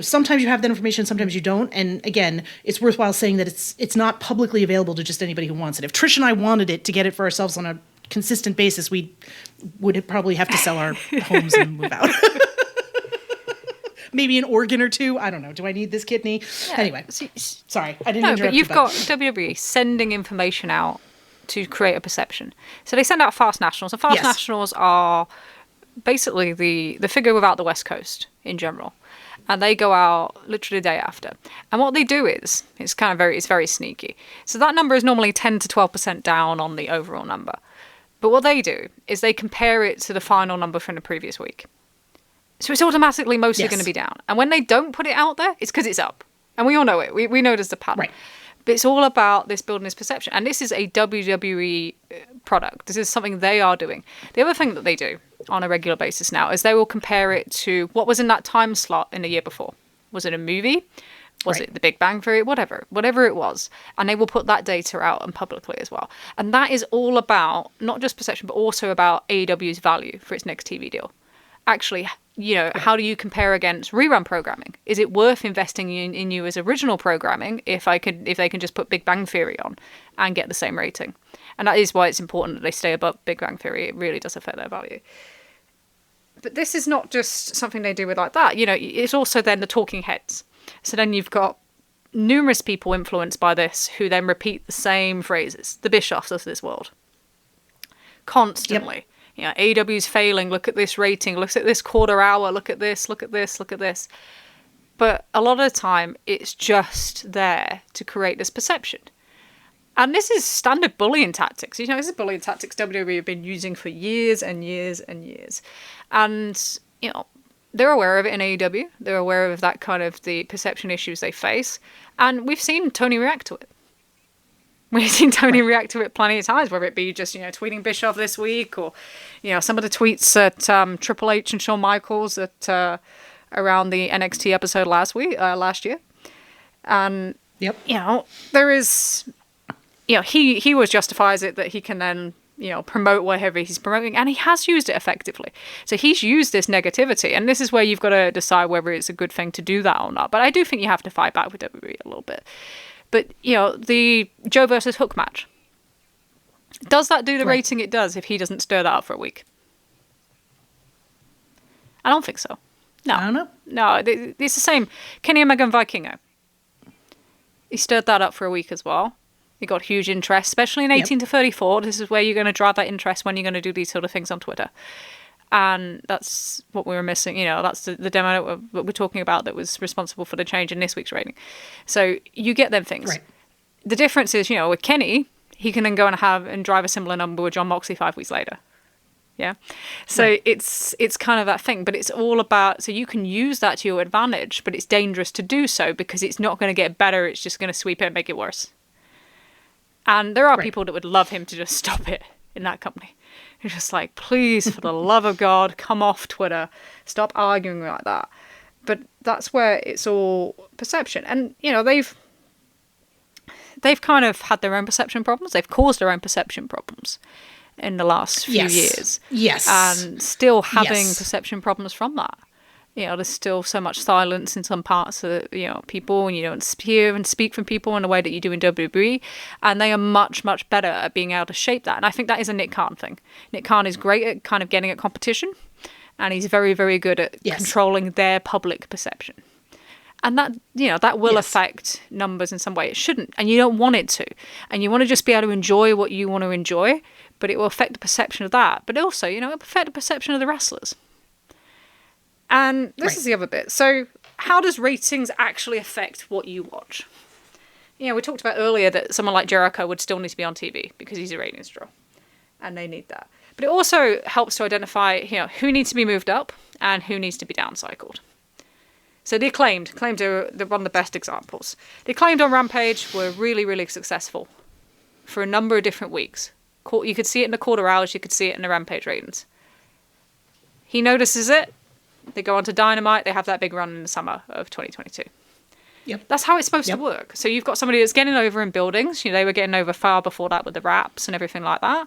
sometimes you have that information, sometimes you don't. And again, it's worthwhile saying that it's not publicly available to just anybody who wants it. If Trish and I wanted it to get it for ourselves on a consistent basis, we would probably have to sell our homes and move out. Maybe an organ or two. I don't know. Do I need this kidney? Yeah. Anyway, sorry, I didn't interrupt. But you've got WWE sending information out to create a perception. So they send out Fast Nationals, and Fast Nationals are basically the figure without the West Coast in general. And they go out literally the day after. And what they do is, it's very sneaky. So that number is normally 10 to 12% down on the overall number. But what they do is they compare it to the final number from the previous week. So it's automatically mostly going to be down. And when they don't put it out there, it's because it's up. And we all know it. We know there's the pattern. Right. But it's all about this building this perception. And this is a WWE product. This is something they are doing. The other thing that they do on a regular basis now is they will compare it to what was in that time slot in the year before. Was it a movie? Was it The Big Bang Theory? Whatever it was. And they will put that data out and publicly as well. And that is all about not just perception, but also about AEW's value for its next TV deal. Actually, how do you compare against rerun programming? Is it worth investing in you as original programming if they can just put Big Bang Theory on and get the same rating? And that is why it's important that they stay above Big Bang Theory. It really does affect their value. But this is not just something they do with like that. It's also then the talking heads. So then you've got numerous people influenced by this who then repeat the same phrases. The Bischoffs of this world. Constantly. Yep. AEW's failing. Look at this rating. Look at this quarter hour. Look at this. Look at this. Look at this. But a lot of the time, it's just there to create this perception. And this is standard bullying tactics. This is bullying tactics WWE have been using for years and years and years. And, they're aware of it in AEW. They're aware of that kind of the perception issues they face. And we've seen Tony react to it. We've seen Tony react to it plenty of times, whether it be just, tweeting Bischoff this week or, some of the tweets at Triple H and Shawn Michaels at around the NXT episode last year. And, there is, he always justifies it that he can then, promote whatever he's promoting, and he has used it effectively. So he's used this negativity, and this is where you've got to decide whether it's a good thing to do that or not. But I do think you have to fight back with WWE a little bit. But, the Joe versus Hook match, does that do the rating it does if he doesn't stir that up for a week? I don't think so. No. I don't know. No, it's the same. Kenny Omega and Vikingo. He stirred that up for a week as well. He got huge interest, especially in 18 to 34. This is where you're going to drive that interest when you're going to do these sort of things on Twitter. And that's what we were missing. That's the demo that we're talking about that was responsible for the change in this week's rating. So you get them things. Right. The difference is, with Kenny, he can then go and drive a similar number with John Moxley 5 weeks later. Yeah. So right. it's kind of that thing, but it's all about, so you can use that to your advantage, but it's dangerous to do so because it's not going to get better. It's just going to sweep it and make it worse. And there are people that would love him to just stop it in that company. You're just like, please, for the love of God, come off Twitter. Stop arguing like that. But that's where it's all perception. And, they've kind of had their own perception problems. They've caused their own perception problems in the last few years. Yes. And still having perception problems from that. There's still so much silence in some parts of, people, and you don't hear and speak from people in the way that you do in WWE. And they are much, much better at being able to shape that. And I think that is a Nick Khan thing. Nick Khan is great at kind of getting at competition. And he's very, very good at controlling their public perception. And that, that will affect numbers in some way. It shouldn't. And you don't want it to. And you want to just be able to enjoy what you want to enjoy. But it will affect the perception of that. But also, it will affect the perception of the wrestlers. And this is the other bit. So how does ratings actually affect what you watch? We talked about earlier that someone like Jericho would still need to be on TV because he's a ratings draw. And they need that. But it also helps to identify, who needs to be moved up and who needs to be downcycled. So the Acclaimed are one of the best examples. The Acclaimed on Rampage were really, really successful for a number of different weeks. You could see it in the quarter hours, you could see it in the Rampage ratings. He notices it. They go on to Dynamite. They have that big run in the summer of 2022. Yep. That's how it's supposed to work. So you've got somebody that's getting over in buildings. They were getting over far before that with the Raps and everything like that.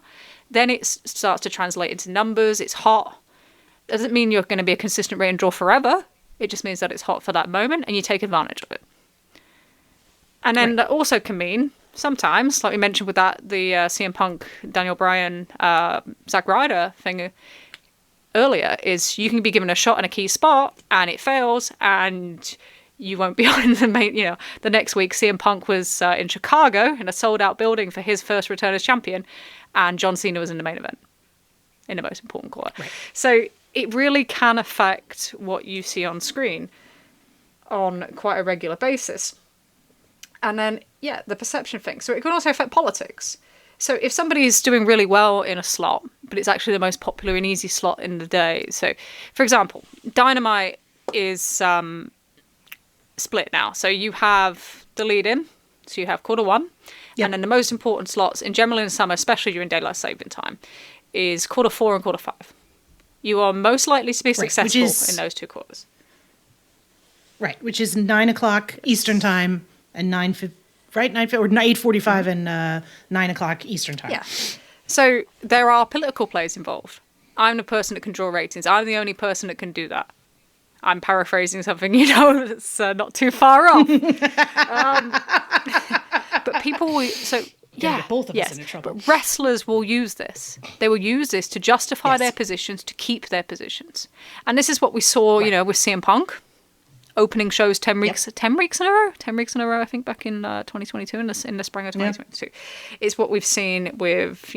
Then it starts to translate into numbers. It's hot. Doesn't mean you're going to be a consistent rating draw forever. It just means that it's hot for that moment and you take advantage of it. And then that also can mean sometimes, like we mentioned with the CM Punk, Daniel Bryan, Zack Ryder thing earlier, is you can be given a shot in a key spot and it fails and you won't be on the main, the next week CM Punk was in Chicago in a sold out building for his first return as champion and John Cena was in the main event in the most important quarter. Right. So it really can affect what you see on screen on quite a regular basis. And then, the perception thing. So it can also affect politics. So if somebody is doing really well in a slot, but it's actually the most popular and easy slot in the day. So, for example, Dynamite is split now. So you have the lead-in. So you have quarter one. Yep. And then the most important slots, in general in the summer, especially during daylight saving time, is quarter 4 and quarter 5. You are most likely to be successful in those two quarters. Right, which is 9 o'clock Eastern time and 8:45 and 9 o'clock Eastern time. Yeah. So there are political plays involved. I'm the person that can draw ratings. I'm the only person that can do that. I'm paraphrasing something, that's not too far off. But people will... So, get both of us into trouble. But wrestlers will use this. They will use this to justify their positions, to keep their positions. And this is what we saw, with CM Punk. Opening shows 10 weeks in a row, I think, back in 2022, in the spring of 2022. It's what we've seen with,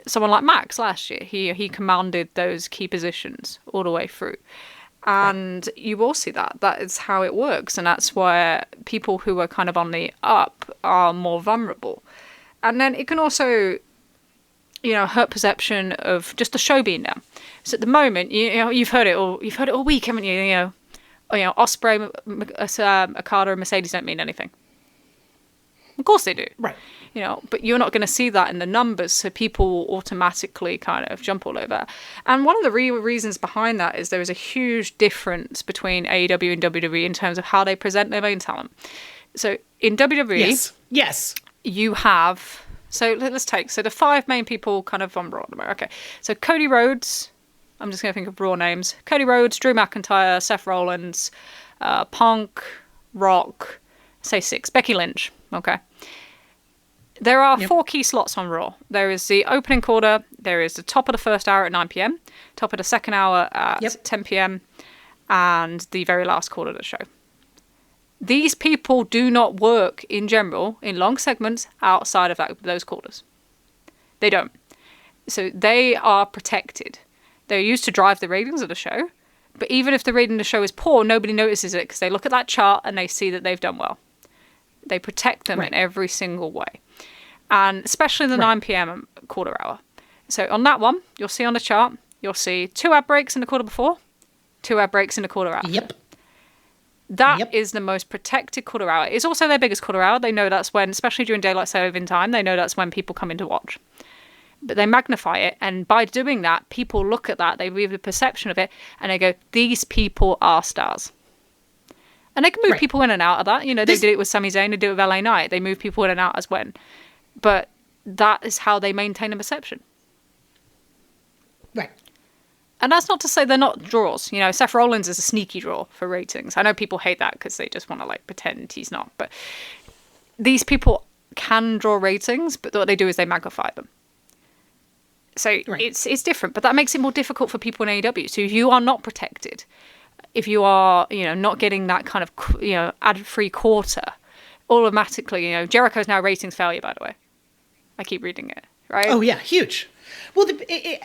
someone like Max last year. He commanded those key positions all the way through. And you will see that. That is how it works. And that's where people who are kind of on the up are more vulnerable. And then it can also, hurt perception of just the show being down. So at the moment, you've heard it all week, haven't you? Ospreay, Okada, and Mercedes don't mean anything. Of course they do. Right. But you're not going to see that in the numbers, so people will automatically kind of jump all over. And one of the real reasons behind that is there is a huge difference between AEW and WWE in terms of how they present their main talent. So in WWE, yes, you have... So let's take... So the 5 main people kind of on Raw. Okay. So Cody Rhodes... I'm just going to think of Raw names. Cody Rhodes, Drew McIntyre, Seth Rollins, Punk, Rock, say 6. Becky Lynch. Okay. There are 4 key slots on Raw. There is the opening quarter. There is the top of the first hour at 9 p.m. Top of the second hour at 10 p.m. And the very last quarter of the show. These people do not work in general in long segments outside of those quarters. They don't. So they are protected. They're used to drive the ratings of the show. But even if the rating of the show is poor, nobody notices it because they look at that chart and they see that they've done well. They protect them in every single way. And especially the 9 p.m. quarter hour. So on that one, you'll see on the chart, you'll see 2 ad breaks in the quarter before, 2 ad breaks in the quarter after. Yep. That is the most protected quarter hour. It's also their biggest quarter hour. They know that's when, especially during daylight saving time, they know that's when people come in to watch. But they magnify it, and by doing that, people look at that, they have the perception of it, and they go, these people are stars. And they can move people in and out of that. You know, they did it with Sami Zayn, they do it with LA Knight. They move people in and out as when. But that is how they maintain a perception. Right. And that's not to say they're not draws. You know, Seth Rollins is a sneaky draw for ratings. I know people hate that because they just want to, like, pretend he's not. But these people can draw ratings, but what they do is they magnify them. So it's different. But that makes it more difficult for people in AEW. So if you are not protected, if you are, you know, not getting that kind of, you know, ad-free quarter, automatically, you know, Jericho's now ratings failure, by the way. I keep reading it, right? Oh, yeah, huge. Well,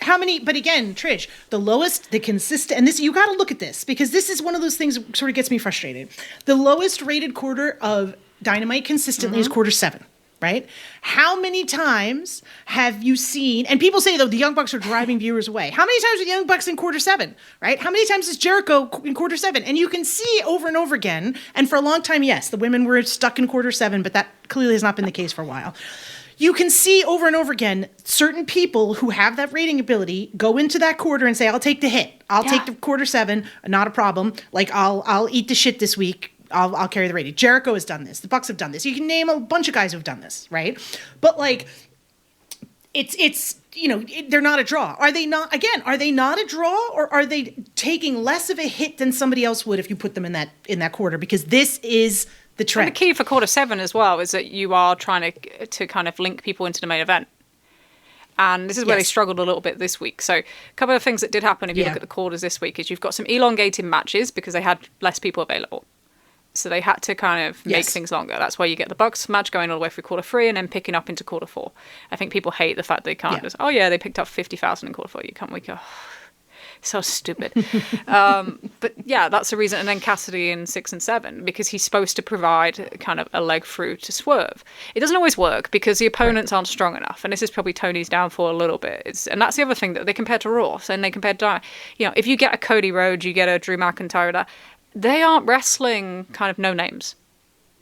how many, but again, Trish, the lowest, the consistent, and this, you got to look at this, because this is one of those things that sort of gets me frustrated. The lowest rated quarter of Dynamite consistently is quarter 7, right? How many times have you seen, and people say, though, the Young Bucks are driving viewers away. How many times are the Young Bucks in quarter 7, right? How many times is Jericho in quarter 7? And you can see over and over again, and for a long time, yes, the women were stuck in quarter 7, but that clearly has not been the case for a while. You can see over and over again, certain people who have that rating ability go into that quarter and say, I'll take the hit. I'll take the quarter 7, not a problem. Like, I'll eat the shit this week. I'll carry the rating. Jericho has done this. The Bucks have done this. You can name a bunch of guys who've done this, right? But, like, it's you know, they're not a draw. Are they not a draw, or are they taking less of a hit than somebody else would if you put them in that quarter? Because this is the trend. And the key for quarter 7 as well is that you are trying to kind of link people into the main event. And this is where they struggled a little bit this week. So a couple of things that did happen if you look at the quarters this week is you've got some elongated matches because they had less people available. So they had to kind of make things longer. That's why you get the Bucks match going all the way through quarter 3 and then picking up into quarter 4. I think people hate the fact they can't just, they picked up 50,000 in quarter 4. You can't, we go, so stupid. But yeah, that's the reason. And then Cassidy in 6 and 7, because he's supposed to provide kind of a leg through to Swerve. It doesn't always work because the opponents aren't strong enough. And this is probably Tony's downfall a little bit. And that's the other thing that they compare to Raw. So they compare to, you know, if you get a Cody Rhodes, you get a Drew McIntyre, they aren't wrestling kind of no names.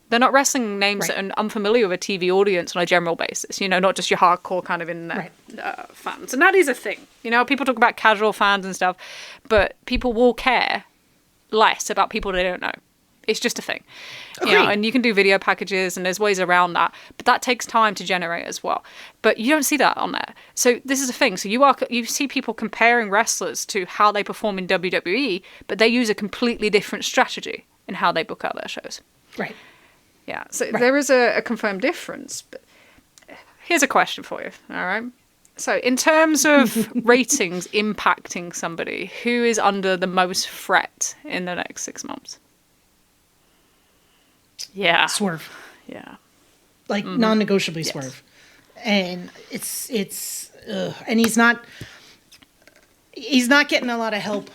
They're not wrestling names that are unfamiliar with a TV audience on a general basis, you know, not just your hardcore kind of internet fans. And that is a thing. You know, people talk about casual fans and stuff, but people will care less about people they don't know. It's just a thing. You know, and you can do video packages and there's ways around that, but that takes time to generate as well. But you don't see that on there. So this is a thing. So you see people comparing wrestlers to how they perform in WWE, but they use a completely different strategy in how they book out their shows. Right. Yeah, so there is a confirmed difference. But here's a question for you, all right? So in terms of ratings impacting somebody, who is under the most threat in the next 6 months? Yeah. Swerve. Yeah. Like, non-negotiably Swerve. And and he's not getting a lot of help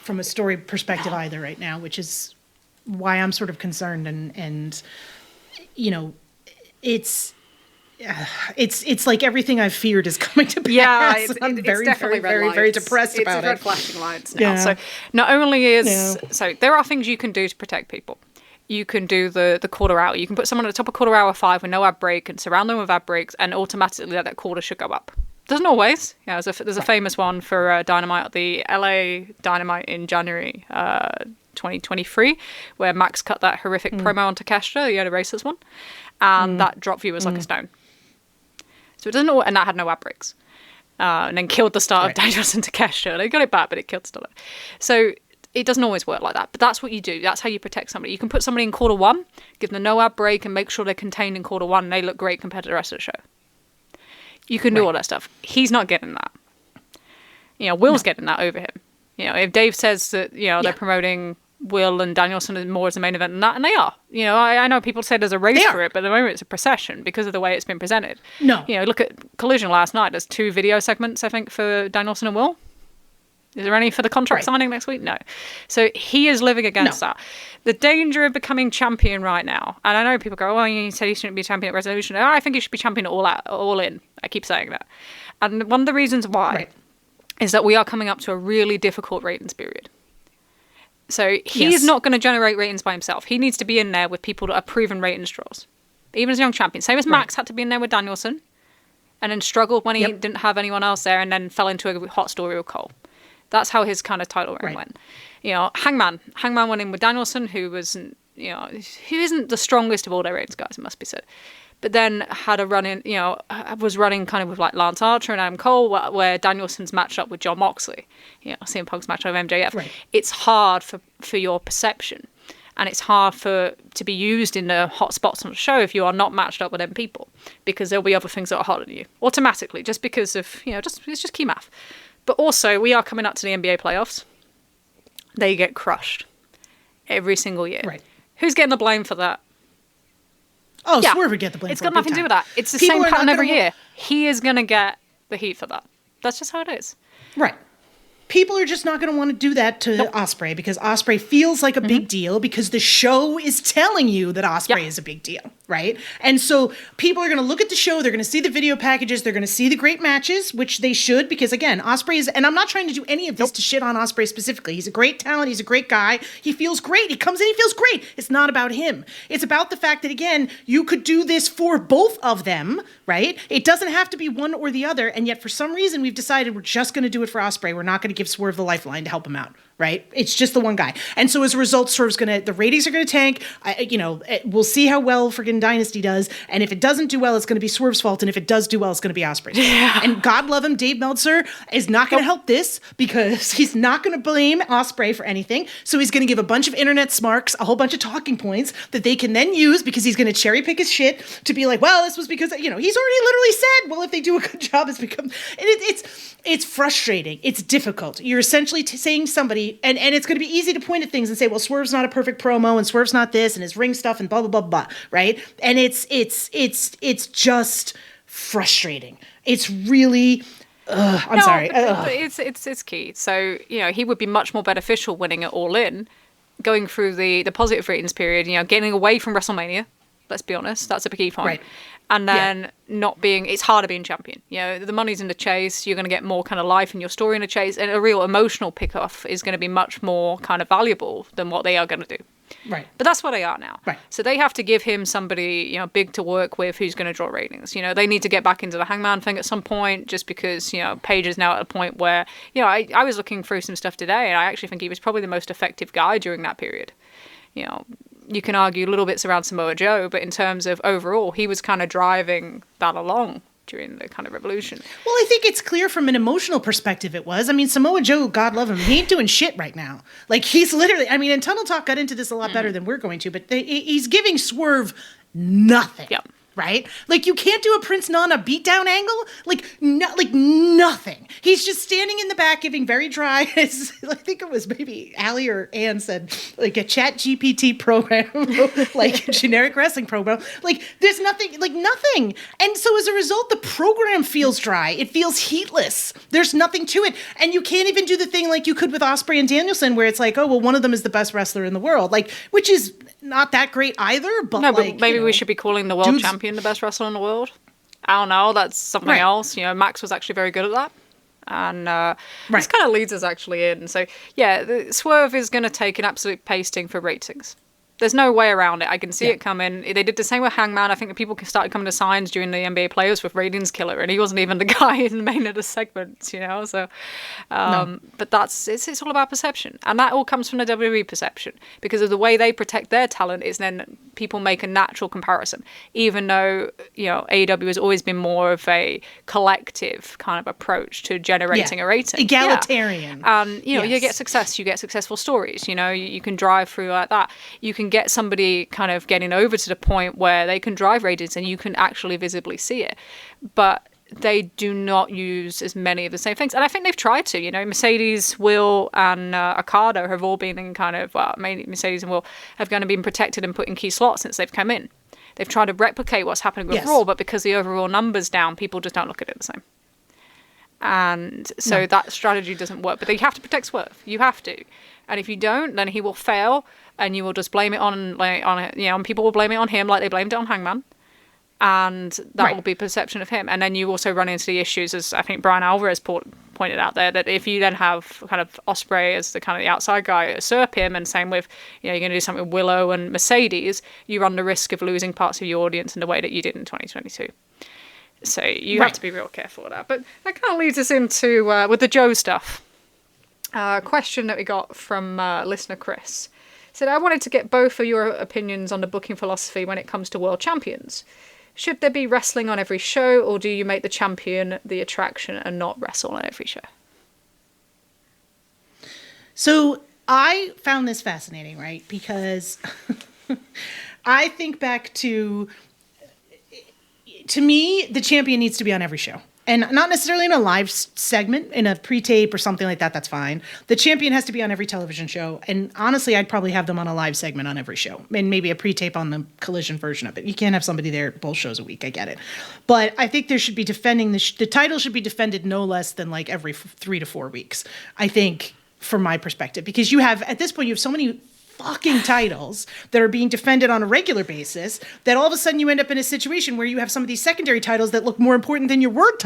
from a story perspective either right now, which is why I'm sort of concerned. And you know, it's like everything I've feared is coming to pass. Yeah, it's very, definitely very, very, very depressed about it. It's red flashing lights now. Yeah. So not only is so there are things you can do to protect people. You can do the quarter hour. You can put someone at the top of quarter hour 5 with no ad break and surround them with ad breaks, and automatically that quarter should go up. Doesn't always. Yeah, there's a famous one for Dynamite, the LA Dynamite in January 2023, where Max cut that horrific promo on Takeshita, the Yoda Racers one, and that dropped viewers like a stone. So it doesn't, and that had no ad breaks, and then killed the start of Dangerous and Takeshita. They got it back, but it killed the start. So it doesn't always work like that, but that's what you do. That's how you protect somebody. You can put somebody in quarter 1, give them no ad break, and make sure they're contained in quarter 1, and they look great compared to the rest of the show. You can do all that stuff. He's not getting that. You know, Will's getting that over him. You know, if Dave says that, you know, they're promoting Will and Danielson more as the main event than that, and they are. You know, I know people say there's a race for it, but at the moment it's a procession because of the way it's been presented. No. You know, look at Collision last night. There's 2 video segments, I think, for Danielson and Will. Is there any for the contract signing next week? No. So he is living against that. The danger of becoming champion right now, and I know people go, "Oh, you said he shouldn't be champion at Resolution." Oh, I think he should be champion all in. I keep saying that. And one of the reasons why is that we are coming up to a really difficult ratings period. So he's not going to generate ratings by himself. He needs to be in there with people that are proven ratings draws. Even as a young champion. Same as Max had to be in there with Danielson and then struggled when he didn't have anyone else there and then fell into a hot story with Cole. That's how his kind of title reign went. You know, Hangman went in with Danielson, who wasn't, you know, who isn't the strongest of all their ratings guys, it must be said. But then had a run in, you know, was running kind of with like Lance Archer and Adam Cole, where Danielson's matched up with John Moxley. You know, CM Punk's match up with MJF. Right. It's hard for your perception. And it's hard to be used in the hot spots on the show if you are not matched up with them people, because there'll be other things that are hotter than you automatically, just because of, you know, it's just key math. But also, we are coming up to the NBA playoffs. They get crushed every single year. Right. Who's getting the blame for that? Oh, yeah. Swerve would get the blame. It's got nothing to do with that. It's the same pattern every year. He is going to get the heat for that. That's just how it is. Right. People are just not going to want to do that to Ospreay because Ospreay feels like a big deal because the show is telling you that Ospreay is a big deal, right? And so people are going to look at the show, they're going to see the video packages, they're going to see the great matches, which they should, because again, Ospreay is, and I'm not trying to do any of this to shit on Ospreay specifically. He's a great talent, he's a great guy, he feels great, he comes in, he feels great. It's not about him. It's about the fact that, again, you could do this for both of them, right? It doesn't have to be one or the other, and yet for some reason we've decided we're just going to do it for Ospreay. We're not going to give Swerve the lifeline to help him out, right? It's just the one guy. And so as a result, Swerve's the ratings are going to tank. We'll see how well friggin' Dynasty does. And if it doesn't do well, it's going to be Swerve's fault. And if it does do well, it's going to be Ospreay's fault. Yeah. And God love him, Dave Meltzer is not going to help this because he's not going to blame Ospreay for anything. So he's going to give a bunch of internet smarks, a whole bunch of talking points that they can then use because he's going to cherry pick his shit to be like, well, this was because, he's already literally said, well, if they do a good job, it's frustrating. It's difficult. You're essentially saying somebody, and it's going to be easy to point at things and say, well, Swerve's not a perfect promo, and Swerve's not this, and his ring stuff, and blah blah blah blah, right? And it's just frustrating. It's really. I'm sorry. It's key. So he would be much more beneficial winning it all in, going through the positive ratings period. Getting away from WrestleMania. Let's be honest, that's a key point. Right. And then it's harder being champion. The money's in the chase. You're going to get more kind of life in your story in the chase, and a real emotional pick-off is going to be much more kind of valuable than what they are going to do. Right. But that's where they are now. Right. So they have to give him somebody, big to work with who's going to draw ratings. They need to get back into the Hangman thing at some point, just because, Paige is now at a point where, I was looking through some stuff today, and I actually think he was probably the most effective guy during that period. You can argue little bits around Samoa Joe, but in terms of overall, he was kind of driving that along during the kind of revolution. Well, I think it's clear from an emotional perspective it was. I mean, Samoa Joe, God love him, he ain't doing shit right now. Like, he's literally, and Tunnel Talk got into this a lot better than we're going to, but he's giving Swerve nothing. Yep. Right? Like, you can't do a Prince Nana beatdown angle. Nothing. He's just standing in the back giving very dry, I think it was maybe Allie or Ann said, like a chat GPT program, like generic wrestling program. Like, there's nothing. And so as a result, the program feels dry. It feels heatless. There's nothing to it. And you can't even do the thing like you could with Ospreay and Danielson, where it's like, oh, well, one of them is the best wrestler in the world. Like, which is not that great either, but no, but maybe we should be calling the world champion the best wrestler in the world. I don't know. That's something else. Max was actually very good at that. And this kind of leads us actually in. So, Swerve is going to take an absolute pasting for ratings. There's no way around it. I can see it coming. They did the same with Hangman. I think that people started coming to signs during the NBA playoffs with ratings killer, and he wasn't even the guy in the main of the segments, So, but it's all about perception, and that all comes from the WWE perception because of the way they protect their talent. Is then people make a natural comparison, even though AEW has always been more of a collective kind of approach to generating a rating, egalitarian. You get success, you get successful stories. You can drive through like that. You can get somebody kind of getting over to the point where they can drive ratings and you can actually visibly see it. But they do not use as many of the same things. And I think they've tried to. Mercedes, Will, and Okada have all been in kind of, mainly Mercedes and Will, have kind of been protected and put in key slots since they've come in. They've tried to replicate what's happening with Raw, but because the overall numbers down, people just don't look at it the same. And so that strategy doesn't work. But you have to protect Swerve. You have to. And if you don't, then he will fail, and you will just blame it on and people will blame it on him like they blamed it on Hangman. And that will be perception of him. And then you also run into the issues, as I think Brian Alvarez pointed out there, that if you then have kind of Ospreay as the kind of the outside guy usurp him, and same with, you're going to do something with Willow and Mercedes, you run the risk of losing parts of your audience in the way that you did in 2022. So you have to be real careful with that. But that kind of leads us into, with the Joe stuff, a question that we got from listener Chris. Said, I wanted to get both of your opinions on the booking philosophy when it comes to world champions. Should there be wrestling on every show, or do you make the champion the attraction and not wrestle on every show? So I found this fascinating, right? Because I think back to me, the champion needs to be on every show. And not necessarily in a live segment, in a pre-tape or something like that, that's fine. The champion has to be on every television show. And honestly, I'd probably have them on a live segment on every show. And maybe a pre-tape on the Collision version of it. You can't have somebody there both shows a week, I get it. But I think there should be defending, the title should be defended no less than like every 3 to 4 weeks, I think, from my perspective. Because you have, at this point, you have so many fucking titles that are being defended on a regular basis that all of a sudden you end up in a situation where you have some of these secondary titles that look more important than your world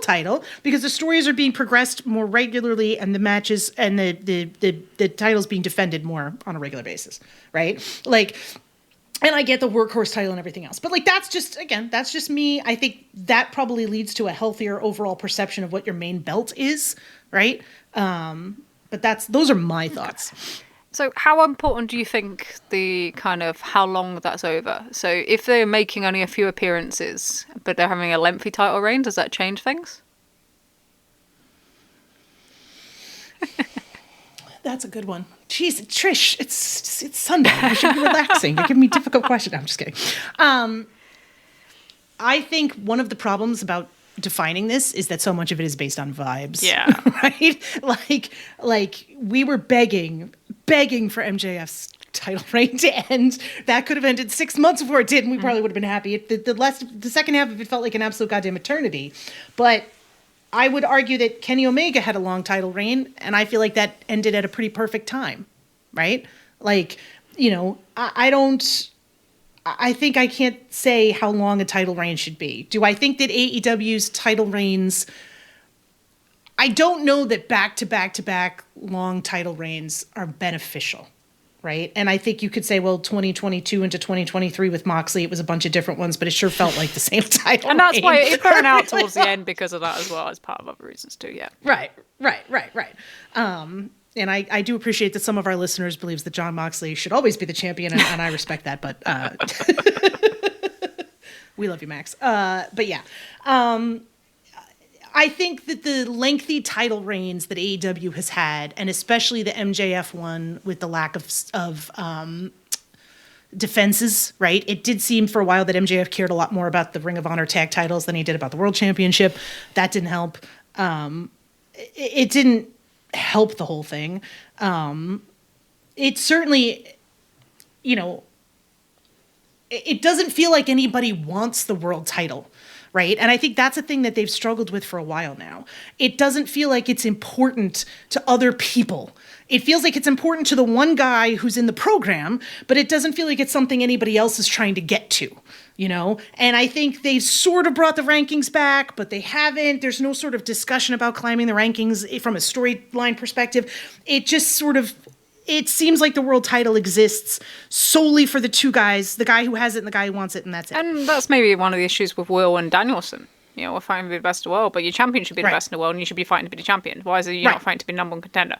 title because the stories are being progressed more regularly and the matches and the titles being defended more on a regular basis, right? Like, and I get the workhorse title and everything else, but like that's just me. I think that probably leads to a healthier overall perception of what your main belt is, right? But those are my thoughts. So how important do you think the kind of how long that's over? So if they're making only a few appearances, but they're having a lengthy title reign, does that change things? That's a good one. Jeez, Trish, it's Sunday. I should be relaxing. You're giving me difficult questions. I'm just kidding. I think one of the problems about defining this is that so much of it is based on vibes. Yeah. Right? Like we were begging for MJF's title reign to end. That could have ended 6 months before it did, and we probably would have been happy. The second half of it felt like an absolute goddamn eternity. But I would argue that Kenny Omega had a long title reign, and I feel like that ended at a pretty perfect time, right? Like, I think I can't say how long a title reign should be. Do I think that AEW's title reigns... I don't know that back-to-back-to-back long title reigns are beneficial, right? And I think you could say, well, 2022 into 2023 with Moxley, it was a bunch of different ones, but it sure felt like the same title And that's reign. why it burned out towards the end because of that as well, as part of other reasons too, yeah. Right. And I do appreciate that some of our listeners believes that Jon Moxley should always be the champion, and I respect that, but we love you, Max. But yeah. I think that the lengthy title reigns that AEW has had, and especially the MJF one with the lack of defenses, right? It did seem for a while that MJF cared a lot more about the Ring of Honor tag titles than he did about the World Championship. That didn't help. It didn't help the whole thing. It certainly, it doesn't feel like anybody wants the world title. Right. And I think that's a thing that they've struggled with for a while now. It doesn't feel like it's important to other people. It feels like it's important to the one guy who's in the program, but it doesn't feel like it's something anybody else is trying to get to, And I think they've sort of brought the rankings back, but they haven't. There's no sort of discussion about climbing the rankings from a storyline perspective. It just sort of... It seems like the world title exists solely for the two guys, the guy who has it and the guy who wants it, and that's it. And that's maybe one of the issues with Will and Danielson. We're fighting to be the best in the world, but your champion should be the best in the world, and you should be fighting to be the champion. Why is it you're not fighting to be number one contender?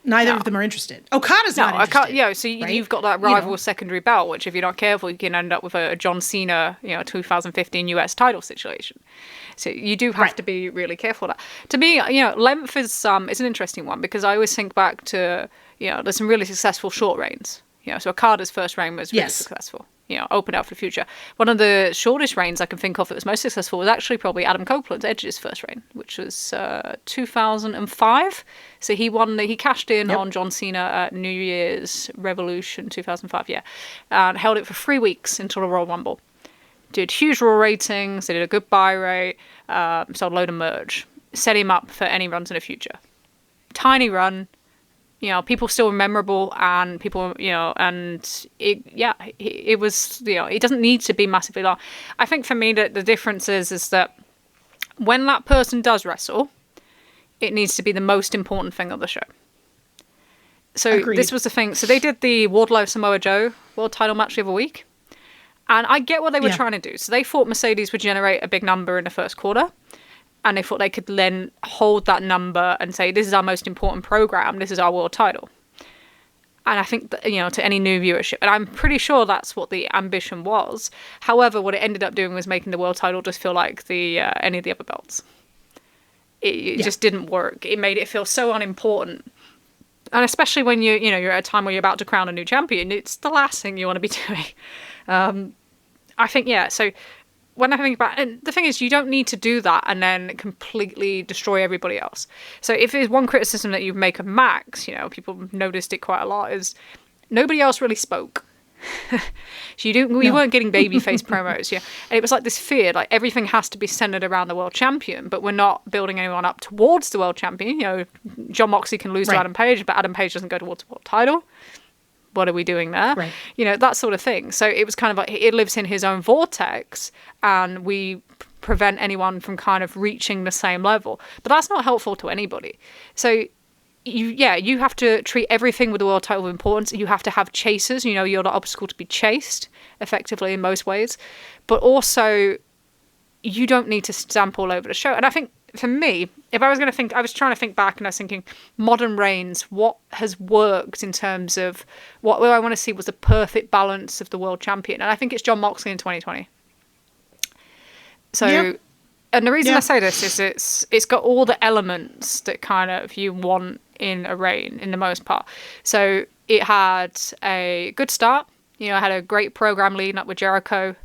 Neither of them are interested. Okada's not interested. So you've got that rival secondary belt, which if you're not careful, you can end up with a John Cena, 2015 US title situation. So you do have to be really careful with that. To me, length is an interesting one because I always think back to, there's some really successful short reigns. So Okada's first reign was really successful. Opened out for the future. One of the shortest reigns I can think of that was most successful was actually probably Adam Copeland's Edge's first reign, which was 2005. So he cashed in on John Cena at New Year's Revolution 2005, and held it for 3 weeks until the Royal Rumble. did huge Raw ratings, they did a good buy rate, sold a load of merch, set him up for any runs in the future. Tiny run, people still were memorable, and people, and it was, it doesn't need to be massively long. I think for me that the difference is that when that person does wrestle, it needs to be the most important thing of the show. So Agreed. This was the thing. So they did the Wardlow Samoa Joe world title match the other week. And I get what they were trying to do. So they thought Mercedes would generate a big number in the first quarter. And they thought they could then hold that number and say, this is our most important program. This is our world title. And I think, that, to any new viewership. And I'm pretty sure that's what the ambition was. However, what it ended up doing was making the world title just feel like any of the other belts. It just didn't work. It made it feel so unimportant. And especially when you're at a time where you're about to crown a new champion, it's the last thing you want to be doing. I think, so when I think about it, and the thing is, you don't need to do that and then completely destroy everybody else. So if there's one criticism that you make of Max, people noticed it quite a lot, is nobody else really spoke. So you weren't getting babyface promos, and it was like this fear, like everything has to be centered around the world champion, but we're not building anyone up towards the world champion. John Moxley can lose to Adam Page, but Adam Page doesn't go towards the world title. What are we doing there? Right. That sort of thing. So it was kind of like it lives in his own vortex, and we prevent anyone from kind of reaching the same level. But that's not helpful to anybody. So you have to treat everything with the world title of importance. You have to have chasers. You're the obstacle to be chased effectively in most ways. But also, you don't need to stamp all over the show. And I think, for me, if I was going to think, I was trying to think back and I was thinking, modern reigns, what has worked in terms of what I want to see was the perfect balance of the world champion. And I think it's John Moxley in 2020. So, and the reason I say this is it's got all the elements that kind of you want in a reign, in the most part. So it had a good start. It had a great program leading up with Jericho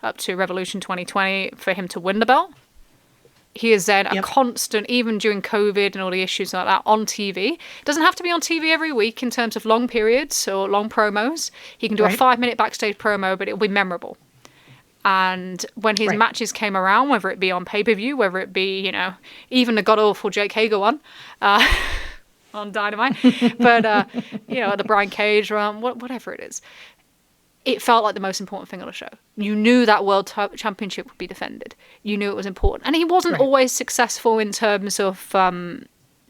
up to Revolution 2020 for him to win the belt. He is then a constant, even during COVID and all the issues like that, on TV. It doesn't have to be on TV every week in terms of long periods or long promos. He can do a 5-minute backstage promo, but it'll be memorable. And when his matches came around, whether it be on pay-per-view, whether it be, even the god-awful Jake Hager one on Dynamite, but, the Brian Cage run, whatever it is, it felt like the most important thing on the show. You knew that world championship would be defended. You knew it was important. And he wasn't always successful in terms of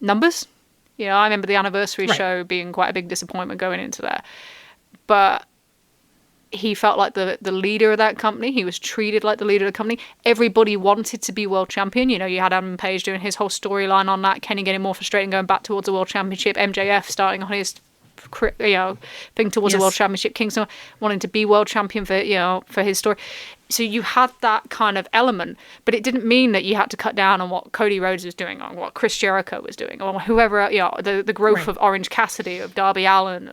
numbers. I remember the anniversary show being quite a big disappointment going into there. But he felt like the leader of that company. He was treated like the leader of the company. Everybody wanted to be world champion. You had Adam Page doing his whole storyline on that. Kenny getting more frustrated and going back towards the world championship. MJF starting on his thing towards the world championship. Kingston wanting to be world champion for his story. So you had that kind of element, but it didn't mean that you had to cut down on what Cody Rhodes was doing, on what Chris Jericho was doing, or whoever, the growth of Orange Cassidy, of Darby Allin,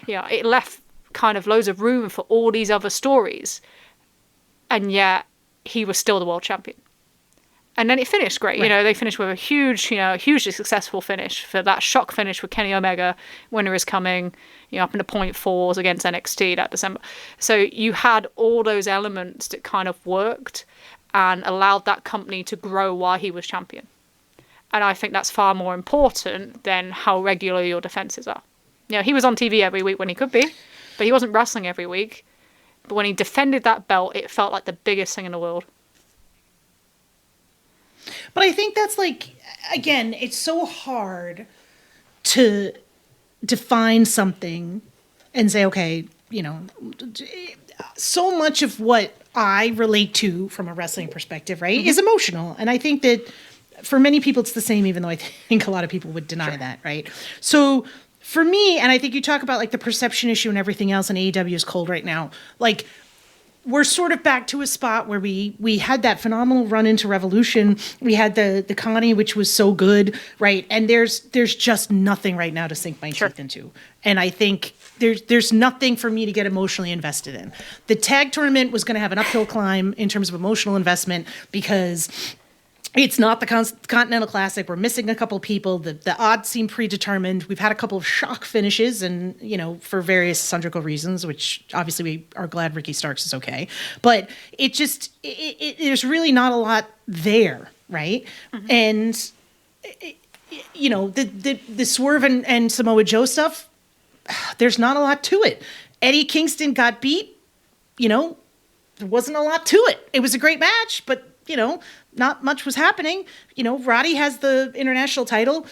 it left kind of loads of room for all these other stories, and yet he was still the world champion. And then it finished great. They finished with a hugely successful finish for that shock finish with Kenny Omega. Winner is coming, up in the point fours against NXT that December. So you had all those elements that kind of worked and allowed that company to grow while he was champion. And I think that's far more important than how regular your defenses are. He was on TV every week when he could be, but he wasn't wrestling every week. But when he defended that belt, it felt like the biggest thing in the world. But I think that's again, it's so hard to define something and say, okay, so much of what I relate to from a wrestling perspective, right, is emotional. And I think that for many people it's the same, even though I think a lot of people would deny that, right? So for me, and I think you talk about the perception issue and everything else, and AEW is cold right now, we're sort of back to a spot where we had that phenomenal run into Revolution. We had the Connie, which was so good, right? And there's just nothing right now to sink my teeth into. And I think there's nothing for me to get emotionally invested in. The tag tournament was going to have an uphill climb in terms of emotional investment because It's not the Continental Classic. We're missing a couple people. The odds seem predetermined. We've had a couple of shock finishes, and for various cylindrical reasons, which obviously we are glad Ricky Starks is okay. But it just there's really not a lot there, right? Mm-hmm. And the Swerve and Samoa Joe stuff, there's not a lot to it. Eddie Kingston got beat. There wasn't a lot to it. It was a great match, but not much was happening. Roddy has the international title.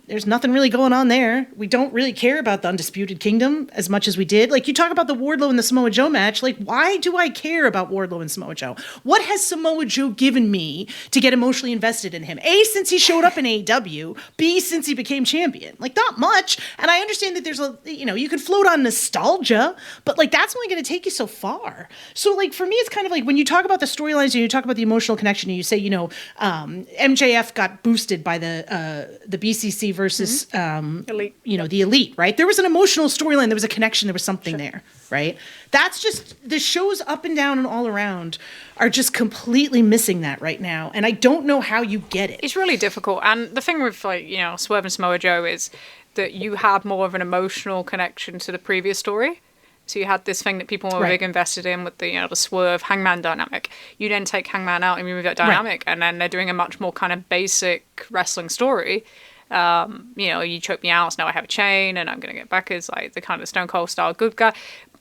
There's nothing really going on there. We don't really care about the Undisputed Kingdom as much as we did. Like, you talk about the Wardlow and the Samoa Joe match. Like, why do I care about Wardlow and Samoa Joe? What has Samoa Joe given me to get emotionally invested in him? A, since he showed up in AEW. B, since he became champion. Like, not much. And I understand that there's you can float on nostalgia, but like, that's only going to take you so far. So like, for me, it's kind of like when you talk about the storylines and you talk about the emotional connection and you say, MJF got boosted by the BCC versus Elite. The Elite, right? There was an emotional storyline, there was a connection, there was something there, right? That's just, the shows up and down and all around are just completely missing that right now, and I don't know how you get it. It's really difficult, and the thing with Swerve and Samoa Joe is that you had more of an emotional connection to the previous story. So you had this thing that people were big invested in with the Swerve Hangman dynamic. You then take Hangman out and remove that dynamic, and then they're doing a much more kind of basic wrestling story. You choke me out, so now I have a chain, and I'm going to get back as like the kind of Stone Cold style good guy.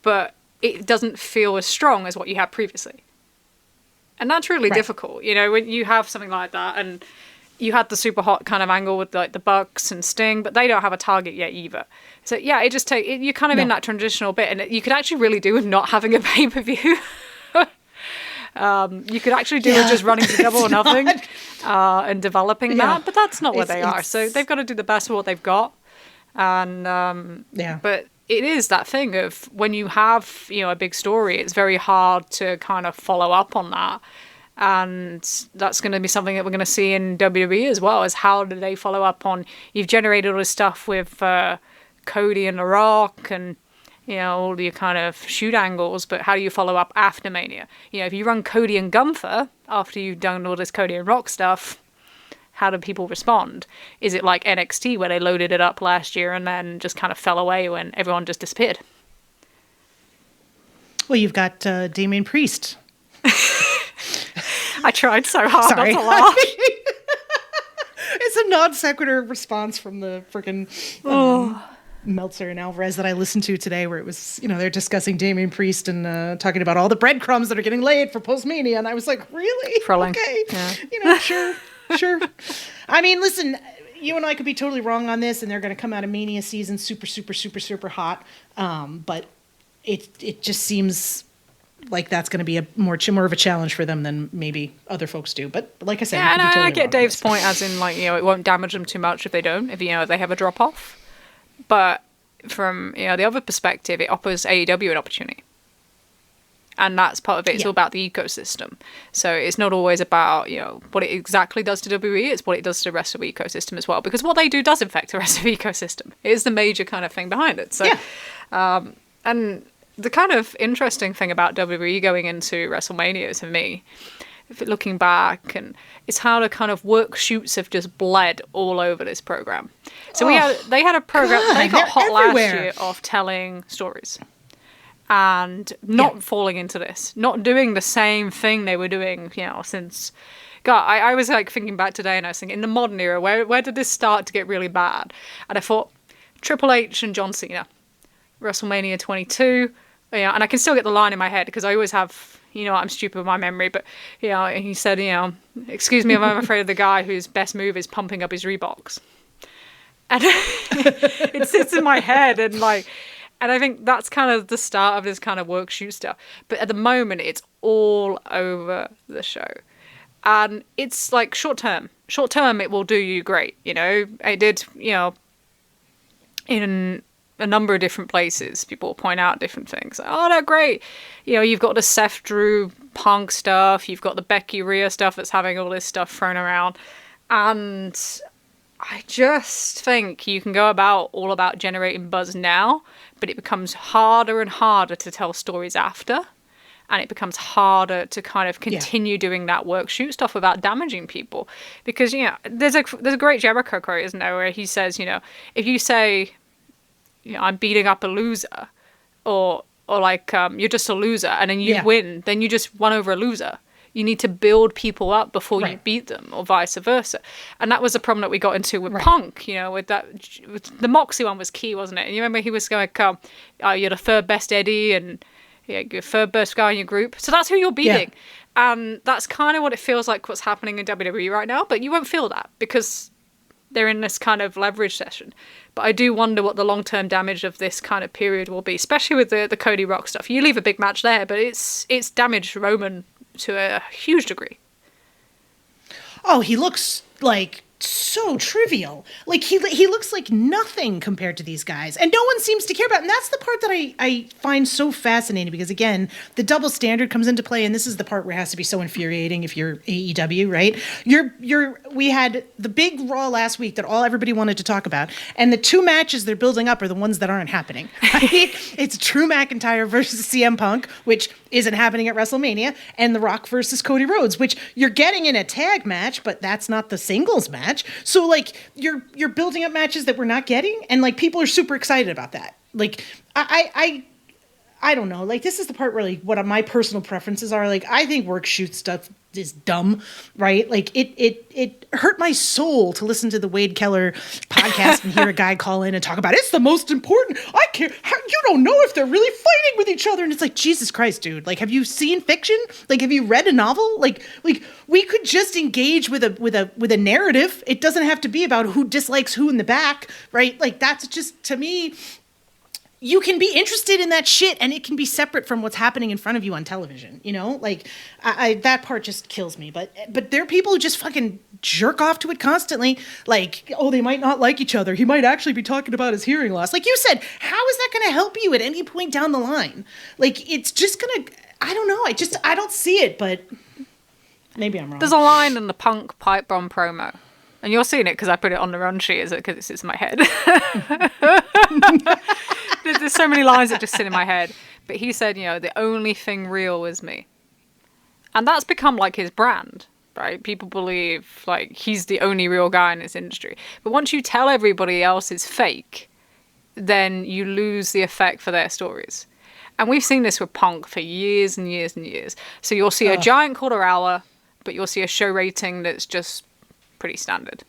But it doesn't feel as strong as what you had previously. And that's really difficult, when you have something like that, and you had the super hot kind of angle with like the Bucks and Sting, but they don't have a target yet either. So yeah, it just you're kind of in that transitional bit, and you could actually really do with not having a pay-per-view. You could actually do with just running to Double or Nothing and developing that, but that's not where they are. So they've got to do the best of what they've got. And but it is that thing of when you have a big story, it's very hard to kind of follow up on that. And that's going to be something that we're going to see in WWE as well, is how do they follow up on, you've generated all this stuff with Cody and The Rock and all your kind of shoot angles, but how do you follow up after Mania? If you run Cody and Gunther after you've done all this Cody and Rock stuff, how do people respond? Is it like NXT where they loaded it up last year and then just kind of fell away when everyone just disappeared? Well, you've got Damian Priest. I tried so hard not to laugh. It's a non sequitur response from the freaking Meltzer and Alvarez that I listened to today, where it was, they're discussing Damian Priest and talking about all the breadcrumbs that are getting laid for post-Mania, and I was like, really? Okay. Yeah. Sure. I mean, listen, you and I could be totally wrong on this, and they're going to come out of Mania season super, super, super, super hot, but it just seems like that's going to be more of a challenge for them than maybe other folks do. But like I said, and I get Dave's point, as in it won't damage them too much if they don't, if they have a drop off. But from the other perspective, it offers AEW an opportunity, and that's part of it. It's all about the ecosystem. So it's not always about what it exactly does to WWE. It's what it does to the rest of the ecosystem as well, because what they do does affect the rest of the ecosystem. It is the major kind of thing behind it. So, and the kind of interesting thing about WWE going into WrestleMania to me, looking back, and it's how the kind of work shoots have just bled all over this program. So they had a program, they got hot everywhere last year of telling stories and not falling into this, not doing the same thing they were doing, since. God, I was like thinking back today, and I was thinking, in the modern era, where did this start to get really bad? And I thought Triple H and John Cena, WrestleMania 22. And I can still get the line in my head because I always have, I'm stupid with my memory, but, he said, excuse me if I'm afraid of the guy whose best move is pumping up his Reeboks. And it sits in my head, and I think that's kind of the start of this kind of work shoot stuff. But at the moment, it's all over the show. And it's like short term, it will do you great. It did, in a number of different places, people point out different things. Oh, they're great. You've got the Seth Drew Punk stuff. You've got the Becky Rhea stuff that's having all this stuff thrown around. And I just think you can go all about generating buzz now, but it becomes harder and harder to tell stories after. and it becomes harder to kind of continue doing that work shoot stuff without damaging people. Because, you know, there's a great Jericho quote, isn't there, where he says, you know, if you say, you know, I'm beating up a loser, or like, you're just a loser, and then you win, then you just won over a loser. You need to build people up before you beat them, or vice versa. And that was a problem that we got into with Punk, you know, with the Moxley one was key, wasn't it? And you remember he was going, you're the third best Eddie, and you're third best guy in your group. So that's who you're beating. Yeah. And that's kind of what it feels like what's happening in WWE right now. But you won't feel that because they're in this kind of leverage session. But I do wonder what the long-term damage of this kind of period will be, especially with the Cody Rock stuff. You leave a big match there, but it's damaged Roman to a huge degree. Oh, he looks like so trivial. Like he looks like nothing compared to these guys, and no one seems to care about it. And that's the part that I find so fascinating, because again, the double standard comes into play, and this is the part where it has to be so infuriating if you're AEW, right? We had the big Raw last week that everybody wanted to talk about, and the two matches they're building up are the ones that aren't happening. Right? It's Drew McIntyre versus CM Punk, which isn't happening at WrestleMania, and The Rock versus Cody Rhodes, which you're getting in a tag match, but that's not the singles match. So like you're building up matches that we're not getting, and like people are super excited about that. Like I don't know. Like this is the part where like what my personal preferences are. Like I think work shoot stuff is dumb, right? Like it hurt my soul to listen to the Wade Keller podcast and hear a guy call in and talk about it's the most important. I can't. You don't know if they're really fighting with each other, and it's like Jesus Christ, dude. Like, have you seen fiction? Like, have you read a novel? Like we could just engage with a narrative. It doesn't have to be about who dislikes who in the back, right? Like that's just, to me. You can be interested in that shit, and it can be separate from what's happening in front of you on television. You know, like that part just kills me. But there are people who just fucking jerk off to it constantly. Like, oh, they might not like each other. He might actually be talking about his hearing loss. Like you said, how is that going to help you at any point down the line? Like, it's just going to. I don't know. I don't see it, but maybe I'm wrong. There's a line in the Punk pipe bomb promo. And you're seeing it because I put it on the run sheet, because it's in my head. There's so many lines that just sit in my head. But he said, you know, the only thing real is me. And that's become like his brand, right? People believe like he's the only real guy in this industry. But once you tell everybody else is fake, then you lose the effect for their stories. And we've seen this with Punk for years and years and years. So you'll see a giant quarter hour, but you'll see a show rating that's just pretty standard.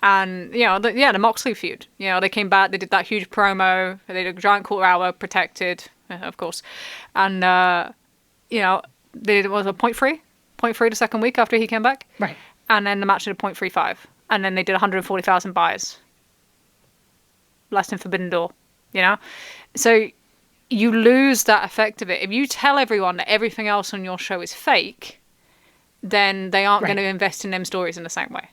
And, you know, the Moxley feud. You know, they came back, they did that huge promo, they did a giant quarter hour, protected, of course. And, you know, they did, what was it, 0.3? 0.3 the second week after he came back? Right. And then the match did a 0.35. And then they did 140,000 buys. Less than Forbidden Door, you know? So you lose that effect of it. If you tell everyone that everything else on your show is fake, then they aren't going to invest in them stories in the same way.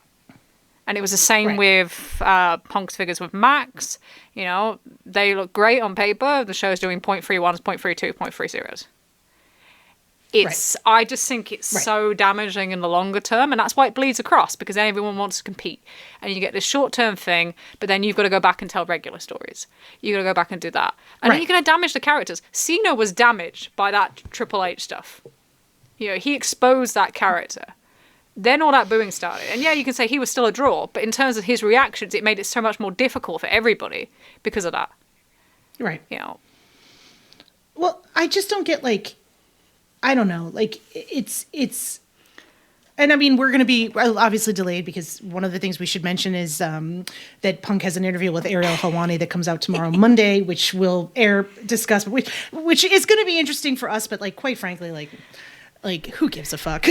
And it was the same with Punk's figures with Max. You know, they look great on paper. The show's doing 0.31s, 0.32, 0.30s. I just think it's so damaging in the longer term, and that's why it bleeds across, because then everyone wants to compete. And you get this short-term thing, but then you've got to go back and tell regular stories. You've got to go back and do that. And then you're going to damage the characters. Cena was damaged by that Triple H stuff. You know, he exposed that character. Then all that booing started. And yeah, you can say he was still a draw, but in terms of his reactions, it made it so much more difficult for everybody because of that. Right. You know. Well, I just don't get, like, I don't know, like, it's, and I mean, we're going to be obviously delayed, because one of the things we should mention is that Punk has an interview with Ariel Helwani that comes out tomorrow, Monday, which will discuss, which is going to be interesting for us, but like, quite frankly, like, who gives a fuck?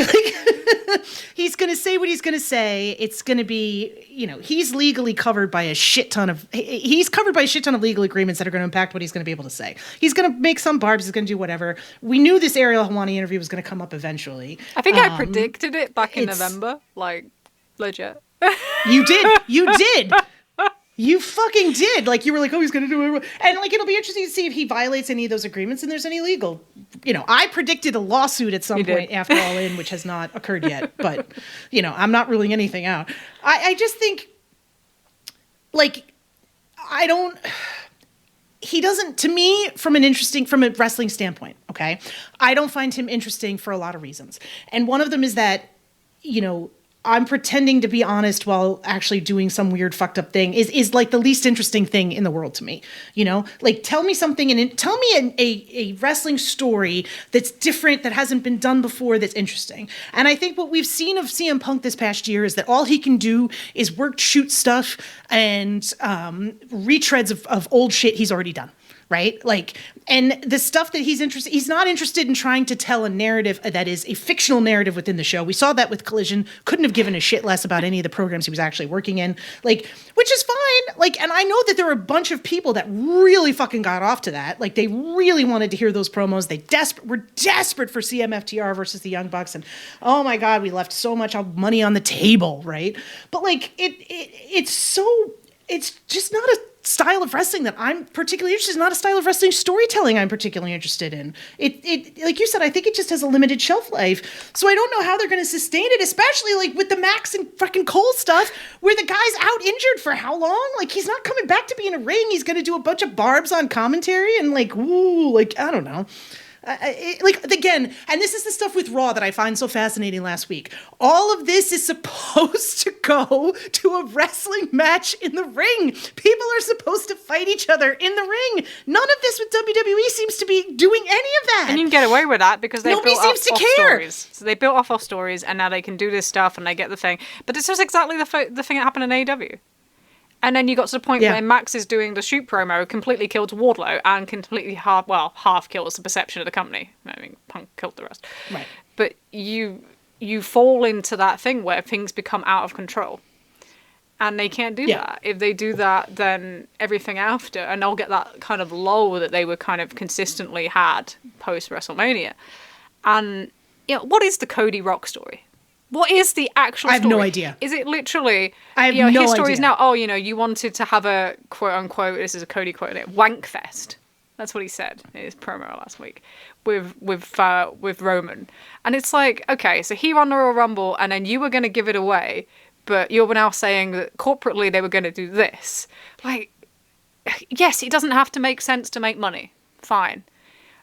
He's going to say what he's going to say. It's going to be, you know, he's legally covered by a shit ton of legal agreements that are going to impact what he's going to be able to say. He's going to make some barbs. He's going to do whatever. We knew this Ariel Helwani interview was going to come up eventually. I think I predicted it back in November. Like, legit. You did. You fucking did. Like, you were like, oh, he's going to do it. And, like, it'll be interesting to see if he violates any of those agreements and there's any legal. You know, I predicted a lawsuit at some point after All In, which has not occurred yet. But, you know, I'm not ruling anything out. I just think, like, he doesn't, to me, from a wrestling standpoint, okay, I don't find him interesting for a lot of reasons. And one of them is that, I'm pretending to be honest while actually doing some weird fucked up thing is like the least interesting thing in the world to me. Like tell me something and tell me a wrestling story that's different, that hasn't been done before, that's interesting. And I think what we've seen of CM Punk this past year is that all he can do is work, shoot stuff and retreads of old shit he's already done. Right? Like, and the stuff that he's not interested in trying to tell a narrative that is a fictional narrative within the show. We saw that with Collision, couldn't have given a shit less about any of the programs he was actually working in, like, which is fine. Like, and I know that there were a bunch of people that really fucking got off to that. Like, they really wanted to hear those promos. They were desperate for CMFTR versus the Young Bucks. And oh my God, we left so much money on the table, right? But like, it's just not a style of wrestling that I'm particularly interested in, not a style of wrestling storytelling I'm particularly interested in. It like you said, I think it just has a limited shelf life. So I don't know how they're going to sustain it, especially like with the Max and fucking Cole stuff, where the guy's out injured for how long? Like, he's not coming back to be in a ring. He's going to do a bunch of barbs on commentary and like, ooh, like, I don't know. Again, and this is the stuff with Raw that I find so fascinating last week. All of this is supposed to go to a wrestling match in the ring. People are supposed to fight each other in the ring. None of this with WWE seems to be doing any of that. And you can get away with that because nobody seems to care. Stories. So they built off stories, and now they can do this stuff, and they get the thing. But it's just exactly the thing that happened in AEW. And then you got to the point where Max is doing the shoot promo, completely kills Wardlow, and completely half kills the perception of the company. I mean, Punk killed the rest. Right. But you fall into that thing where things become out of control. And they can't do that. If they do that, then everything after, and they'll get that kind of lull that they were kind of consistently had post-WrestleMania. And, what is the Cody Rock story? What is the actual story? I have no idea. Is it literally, I have no idea. His story is now, you wanted to have a quote-unquote, this is a Cody quote, wank fest. That's what he said in his promo last week with Roman. And it's like, okay, so he won the Royal Rumble and then you were going to give it away, but you're now saying that corporately they were going to do this. Like, yes, it doesn't have to make sense to make money. Fine.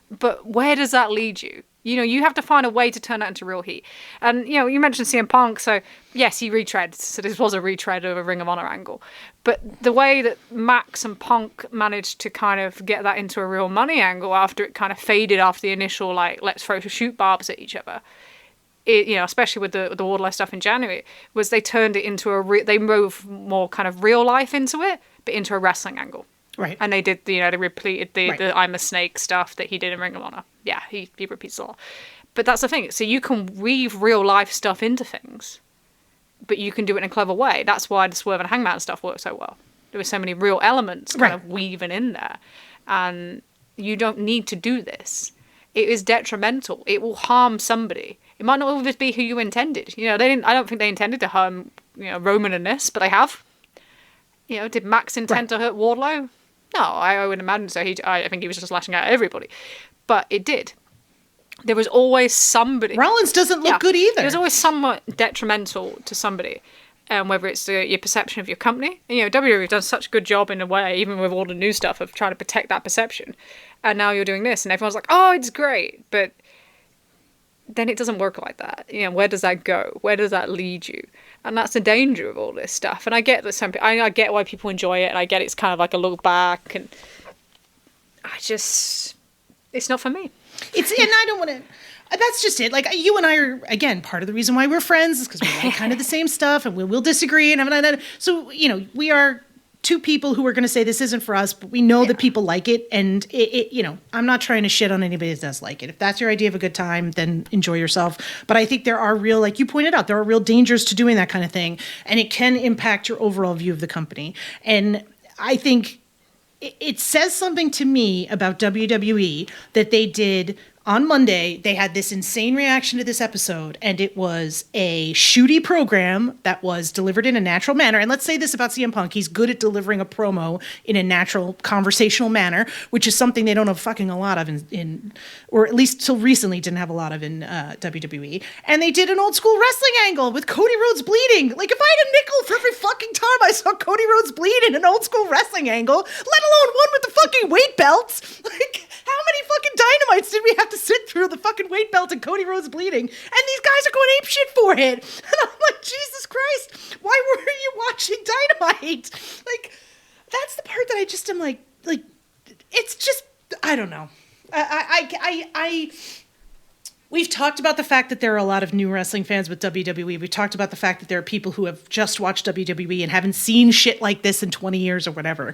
But where does that lead you? You have to find a way to turn that into real heat. And, you mentioned CM Punk, so yes, he retreads. So this was a retread of a Ring of Honor angle. But the way that Max and Punk managed to kind of get that into a real money angle after it kind of faded after the initial, like, let's throw shoot barbs at each other, especially with the Wardlow stuff in January, was they turned it into they moved more kind of real life into it, but into a wrestling angle. Right. And they did, they repeated the I'm a Snake stuff that he did in Ring of Honor. Yeah, he repeats a lot. But that's the thing. So you can weave real life stuff into things, but you can do it in a clever way. That's why the Swerve and Hangman stuff worked so well. There were so many real elements kind of weaving in there. And you don't need to do this. It is detrimental. It will harm somebody. It might not always be who you intended. I don't think they intended to harm, Roman in this, but they have. Did Max intend to hurt Wardlow? No, I wouldn't imagine so. I think he was just lashing out at everybody. But it did. There was always somebody. Rollins doesn't look good either. There was always somewhat detrimental to somebody. Whether it's your perception of your company. And, WWE has done such a good job in a way, even with all the new stuff, of trying to protect that perception. And now you're doing this, and everyone's like, oh, it's great. But then it doesn't work like that. Where does that go? Where does that lead you? And that's the danger of all this stuff. And I get that I get why people enjoy it, and I get it's kind of like a look back, and it's not for me. And I don't want to. That's just it. Like, you and I are, again, part of the reason why we're friends is because we like kind of the same stuff, and we'll disagree and have that. So we are two people who are going to say this isn't for us, but we know that people like it, and I'm not trying to shit on anybody that does like it. If that's your idea of a good time, then enjoy yourself. But I think there are real, like you pointed out, there are real dangers to doing that kind of thing, and it can impact your overall view of the company. And I think it says something to me about WWE that they did on Monday, they had this insane reaction to this episode, and it was a shooty program that was delivered in a natural manner. And let's say this about CM Punk. He's good at delivering a promo in a natural, conversational manner, which is something they don't have fucking a lot of in or at least till recently didn't have a lot of in WWE. And they did an old school wrestling angle with Cody Rhodes bleeding. Like, if I had a nickel for every fucking time I saw Cody Rhodes bleed in an old school wrestling angle, let alone one with the fucking weight belts, like, how many fucking dynamites did we have to sit through the fucking weight belt and Cody Rhodes bleeding? And these guys are going apeshit for it. And I'm like, Jesus Christ, why were you watching Dynamite? Like, that's the part that I just am like, it's just, I don't know. We've talked about the fact that there are a lot of new wrestling fans with WWE. We've talked about the fact that there are people who have just watched WWE and haven't seen shit like this in 20 years or whatever.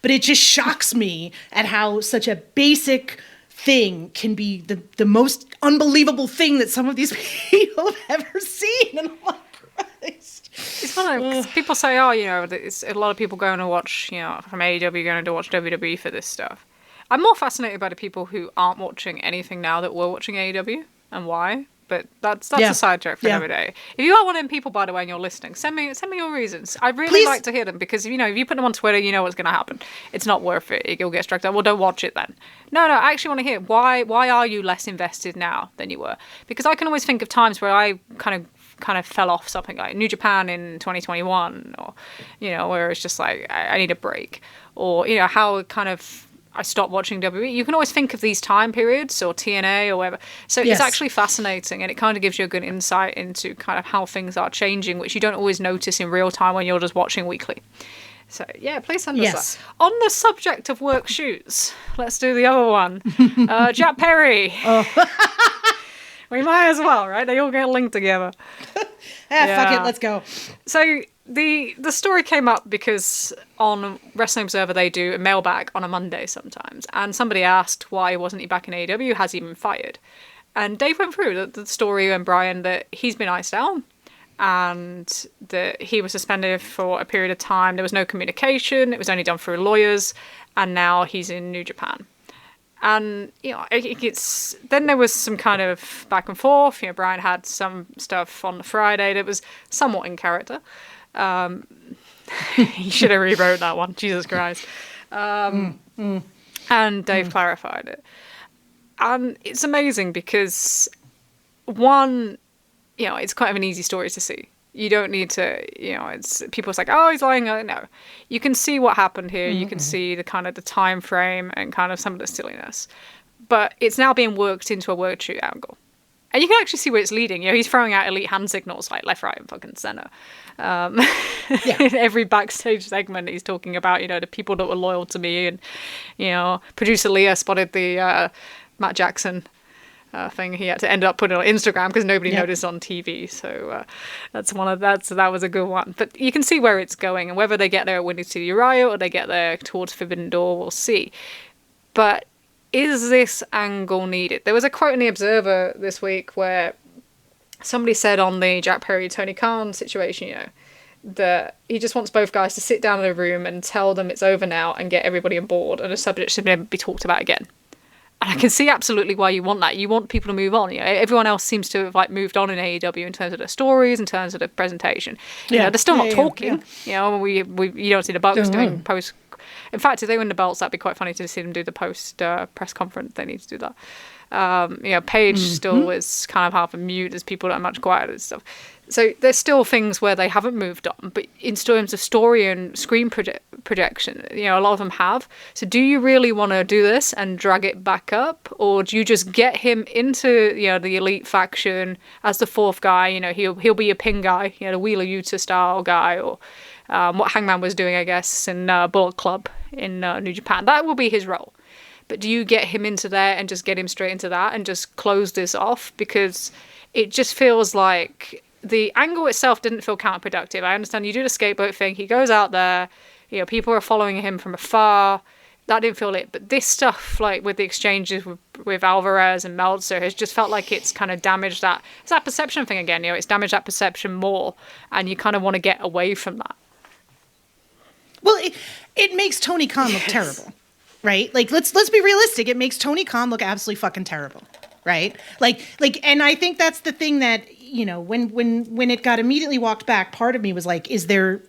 But it just shocks me at how such a basic thing can be the most unbelievable thing that some of these people have ever seen. And I'm like, Christ. It's funny, 'cause people say, oh, you know, it's a lot of people going to watch, you know, from AEW going to watch WWE for this stuff. I'm more fascinated by the people who aren't watching anything now that were watching AEW and why. But that's a sidetrack for another day. If you are one of them people, by the way, and you're listening, send me your reasons. I'd really like to hear them because, you know, if you put them on Twitter, you know what's going to happen. It's not worth it. You'll get struck down. Well, don't watch it then. No, I actually want to hear why are you less invested now than you were? Because I can always think of times where I kind of fell off something like New Japan in 2021, or, you know, where it's just like I need a break, or, you know, how kind of I stopped watching WWE. You can always think of these time periods or TNA or whatever. So It's actually fascinating, and it kind of gives you a good insight into kind of how things are changing, which you don't always notice in real time when you're just watching weekly. So, yeah, please send us that. On the subject of work shoots, let's do the other one. Jack Perry. Oh. We might as well, right? They all get linked together. Fuck it, let's go. So the story came up because on Wrestling Observer they do a mailbag on a Monday sometimes, and somebody asked why wasn't he back in AEW? Has he been fired? And Dave went through the story, and Brian, that he's been iced out and that he was suspended for a period of time. There was no communication. It was only done through lawyers, and now he's in New Japan. And, you know, then there was some kind of back and forth. You know, Brian had some stuff on the Friday that was somewhat in character. He should have rewrote that one. Jesus Christ. And Dave clarified it. And it's amazing because, one, you know, it's kind of an easy story to see. You don't need to, you know, it's people's like, oh, he's lying. No, you can see what happened here. You can see the kind of the time frame and kind of some of the silliness, but it's now being worked into a work shoot angle, and you can actually see where it's leading. You know, he's throwing out elite hand signals like left, right, and fucking center. In every backstage segment, he's talking about, you know, the people that were loyal to me, and, you know, producer Leah spotted the Matt Jackson thing he had to end up putting on Instagram because nobody noticed on TV. So that was a good one. But you can see where it's going, and whether they get there at Windy City Riot or they get there towards Forbidden Door, we'll see. But is this angle needed? There was a quote in the Observer this week where somebody said on the Jack Perry Tony Khan situation, you know, that he just wants both guys to sit down in a room and tell them it's over now and get everybody on board, and the subject should never be talked about again. And I can see absolutely why you want that. You want people to move on. You know, everyone else seems to have like moved on in AEW in terms of their stories, in terms of the presentation. You know, they're still not talking. Yeah. You know, you don't see the Bucks doing post. In fact, if they win the belts, that'd be quite funny to see them do the post press conference. They need to do that. You know, Paige still is kind of half a mute. There's people that are much quieter and stuff. So there's still things where they haven't moved on, but in terms of story and screen projection, you know, a lot of them have. So do you really want to do this and drag it back up, or do you just get him into, you know, the elite faction as the fourth guy? You know, he'll be a pin guy, you know, the Wheeler Yuta style guy, or what Hangman was doing, I guess, in Bullet Club in New Japan. That will be his role. But do you get him into there and just get him straight into that and just close this off? Because it just feels like the angle itself didn't feel counterproductive. I understand you do the skateboard thing. He goes out there, you know, people are following him from afar. That didn't feel it. But this stuff, like with the exchanges with Alvarez and Meltzer, has just felt like it's kind of damaged that. It's that perception thing again. You know, it's damaged that perception more, and you kind of want to get away from that. Well, it makes Tony Khan look terrible, right? Like let's be realistic. It makes Tony Khan look absolutely fucking terrible. right? And I think that's the thing that, when it got immediately walked back, part of me was like, is there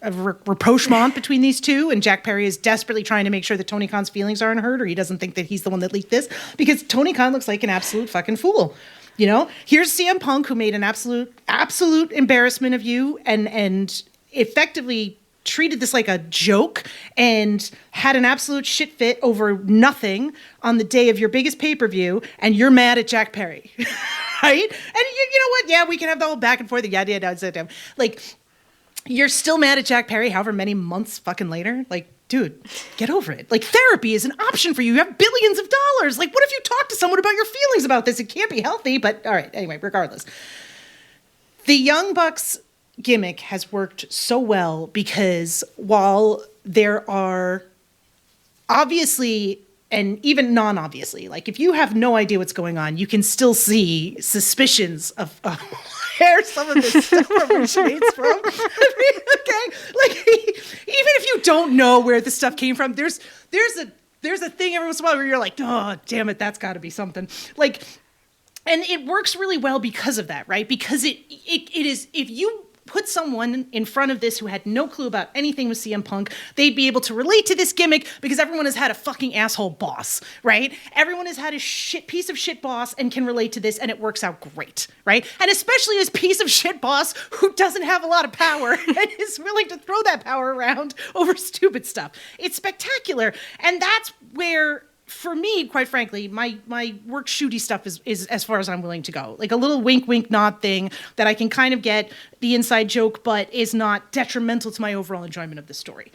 a rapprochement between these two? And Jack Perry is desperately trying to make sure that Tony Khan's feelings aren't hurt, or he doesn't think that he's the one that leaked this, because Tony Khan looks like an absolute fucking fool. Here's CM Punk, who made an absolute embarrassment of you and effectively treated this like a joke and had an absolute shit fit over nothing on the day of your biggest pay-per-view, and you're mad at Jack Perry. Right? And you know what? Yeah, we can have the whole back and forth. Yeah. Like, you're still mad at Jack Perry however many months fucking later. Like, dude, get over it. Like, therapy is an option for you. You have billions of dollars. Like, what if you talk to someone about your feelings about this? It can't be healthy, but all right. Anyway, regardless. The Young Bucks gimmick has worked so well because while there are obviously, and even non-obviously, like if you have no idea what's going on, you can still see suspicions of where some of this stuff originates from. Okay, like even if you don't know where the stuff came from, there's a thing every once in a while where you're like, oh damn it, that's got to be something. Like, and it works really well because of that, right? Because it is, if you put someone in front of this who had no clue about anything with CM Punk, they'd be able to relate to this gimmick because everyone has had a fucking asshole boss, right? Everyone has had a piece of shit boss and can relate to this, and it works out great, right? And especially this piece of shit boss who doesn't have a lot of power and is willing to throw that power around over stupid stuff. It's spectacular. And that's where, for me, quite frankly, my work shooty stuff is as far as I'm willing to go. Like a little wink, wink, nod thing that I can kind of get the inside joke, but is not detrimental to my overall enjoyment of the story.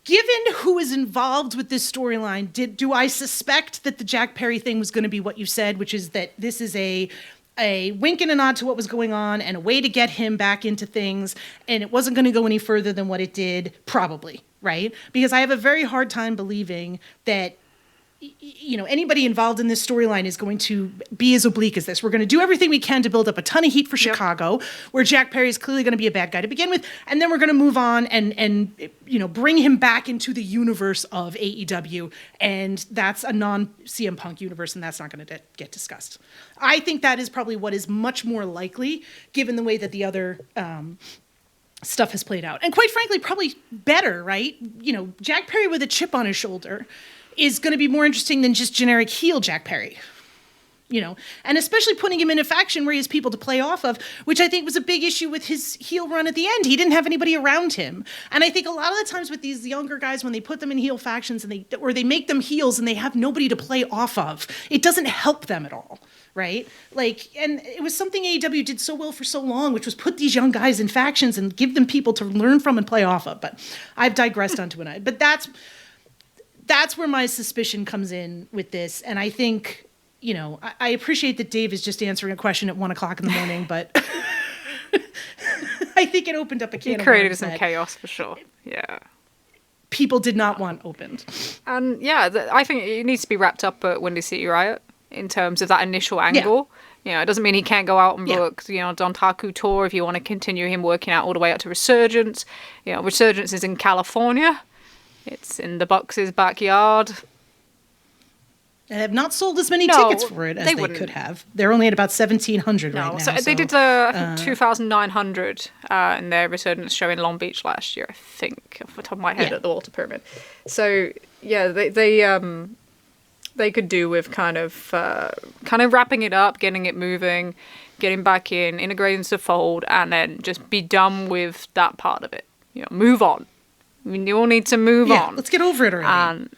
Given who is involved with this storyline, do I suspect that the Jack Perry thing was going to be what you said, which is that this is a wink and a nod to what was going on and a way to get him back into things, and it wasn't going to go any further than what it did? Probably. Right? Because I have a very hard time believing that, anybody involved in this storyline is going to be as oblique as this. We're going to do everything we can to build up a ton of heat for Chicago, where Jack Perry is clearly going to be a bad guy to begin with, and then we're going to move on and bring him back into the universe of AEW, and that's a non-CM Punk universe, and that's not going to get discussed. I think that is probably what is much more likely, given the way that the other stuff has played out. And quite frankly, probably better, right? Jack Perry with a chip on his shoulder is going to be more interesting than just generic heel Jack Perry. And especially putting him in a faction where he has people to play off of, which I think was a big issue with his heel run at the end. He didn't have anybody around him. And I think a lot of the times with these younger guys, when they put them in heel factions and they make them heels and they have nobody to play off of, it doesn't help them at all. Right? And it was something AEW did so well for so long, which was put these young guys in factions and give them people to learn from and play off of. But I've digressed onto it. But that's where my suspicion comes in with this. And I think, I appreciate that Dave is just answering a question at 1:00 in the morning, but I think it opened up a can of worms. It created some chaos for sure. Yeah. People did not want opened. And I think it needs to be wrapped up at Windy City Riot. In terms of that initial angle, it doesn't mean he can't go out and book, Don Taku tour if you want to continue him working out all the way up to Resurgence. Resurgence is in California. It's in the Bucks' backyard. They have not sold as many tickets for it as they could have. They're only at about 1,700 right now. So they did the 2,900 in their Resurgence show in Long Beach last year, I think, off the top of my head at the Walter Pyramid. So, they could do with kind of wrapping it up, getting it moving, getting back in, integrating into the fold, and then just be done with that part of it. Move on. You all need to move on. Let's get over it already.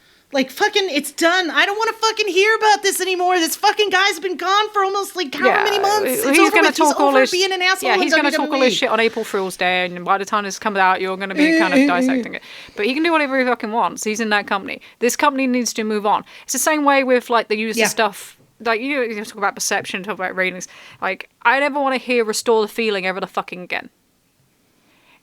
Fucking, it's done. I don't want to fucking hear about this anymore. This fucking guy's been gone for almost however many months. He's going to talk all this. Being an asshole. Yeah, he's going to talk all this shit on April Fool's Day, and by the time this comes out, you're going to be kind of dissecting it. But he can do whatever he fucking wants. He's in that company. This company needs to move on. It's the same way with the user stuff. You talk about perception, talk about ratings. I never want to hear Restore the Feeling ever the fucking again.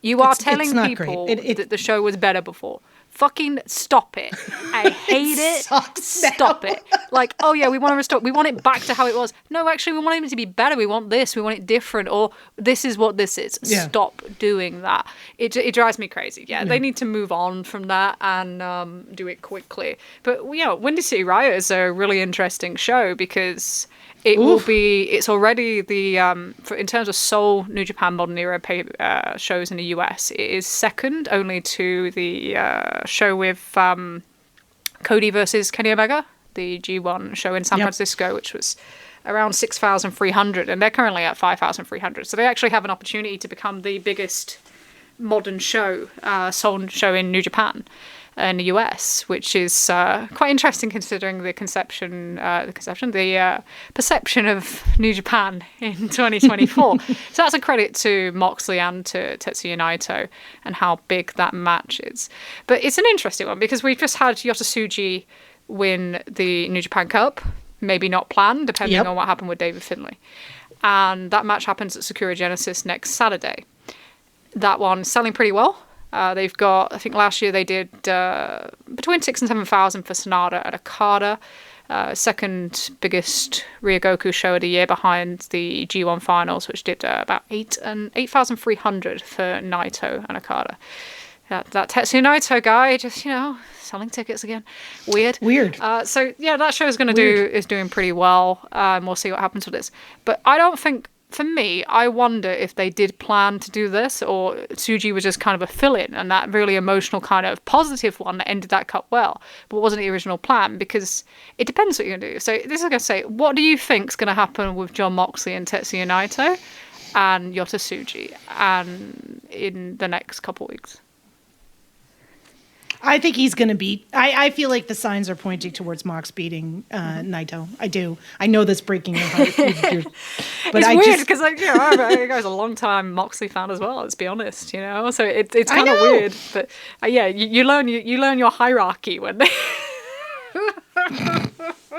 You are telling people that the show was better before. Fucking stop it. I hate it. Stop it. Like, oh yeah, we want to restore. We want it back to how it was. No, actually, we want it to be better. We want this. We want it different. Or this is what this is. Yeah. Stop doing that. It drives me crazy. Yeah, they need to move on from that and do it quickly. But Windy City Riot is a really interesting show because it will be. It's already the in terms of Seoul New Japan Modern Era shows in the US. It is second only to the show with Cody versus Kenny Omega, the G1 show in San Francisco, which was around 6,300, and they're currently at 5,300. So they actually have an opportunity to become the biggest modern show, Seoul show in New Japan. In the US, which is quite interesting considering the perception of New Japan in 2024. So that's a credit to Moxley and to Tetsuya Naito and how big that match is. But it's an interesting one because we've just had Yota Tsuji win the New Japan Cup, maybe not planned, depending on what happened with David Finlay. And that match happens at Sakura Genesis next Saturday. That one's selling pretty well. They've got, I think last year they did between 6,000 and 7,000 for Sonata at Okada. Second biggest Ryogoku show of the year behind the G1 finals, which did about 8,300 for Naito and Okada. That Tetsuya Naito guy just, selling tickets again. Weird. So yeah, that show is doing pretty well. We'll see what happens with this. But I don't think, for me, I wonder if they did plan to do this or Tsuji was just kind of a fill-in and that really emotional kind of positive one that ended that cut well, but wasn't the original plan because it depends what you're going to do. So this is going to say, what do you think is going to happen with Jon Moxley and Tetsuya Naito and Yota Tsuji and in the next couple of weeks? I think he's going to beat. I feel like the signs are pointing towards Mox beating Naito. I do. I know that's breaking your heart. But it's weird because I was a long time Moxley fan as well. Let's be honest, So it's kind of weird. But you learn your hierarchy when they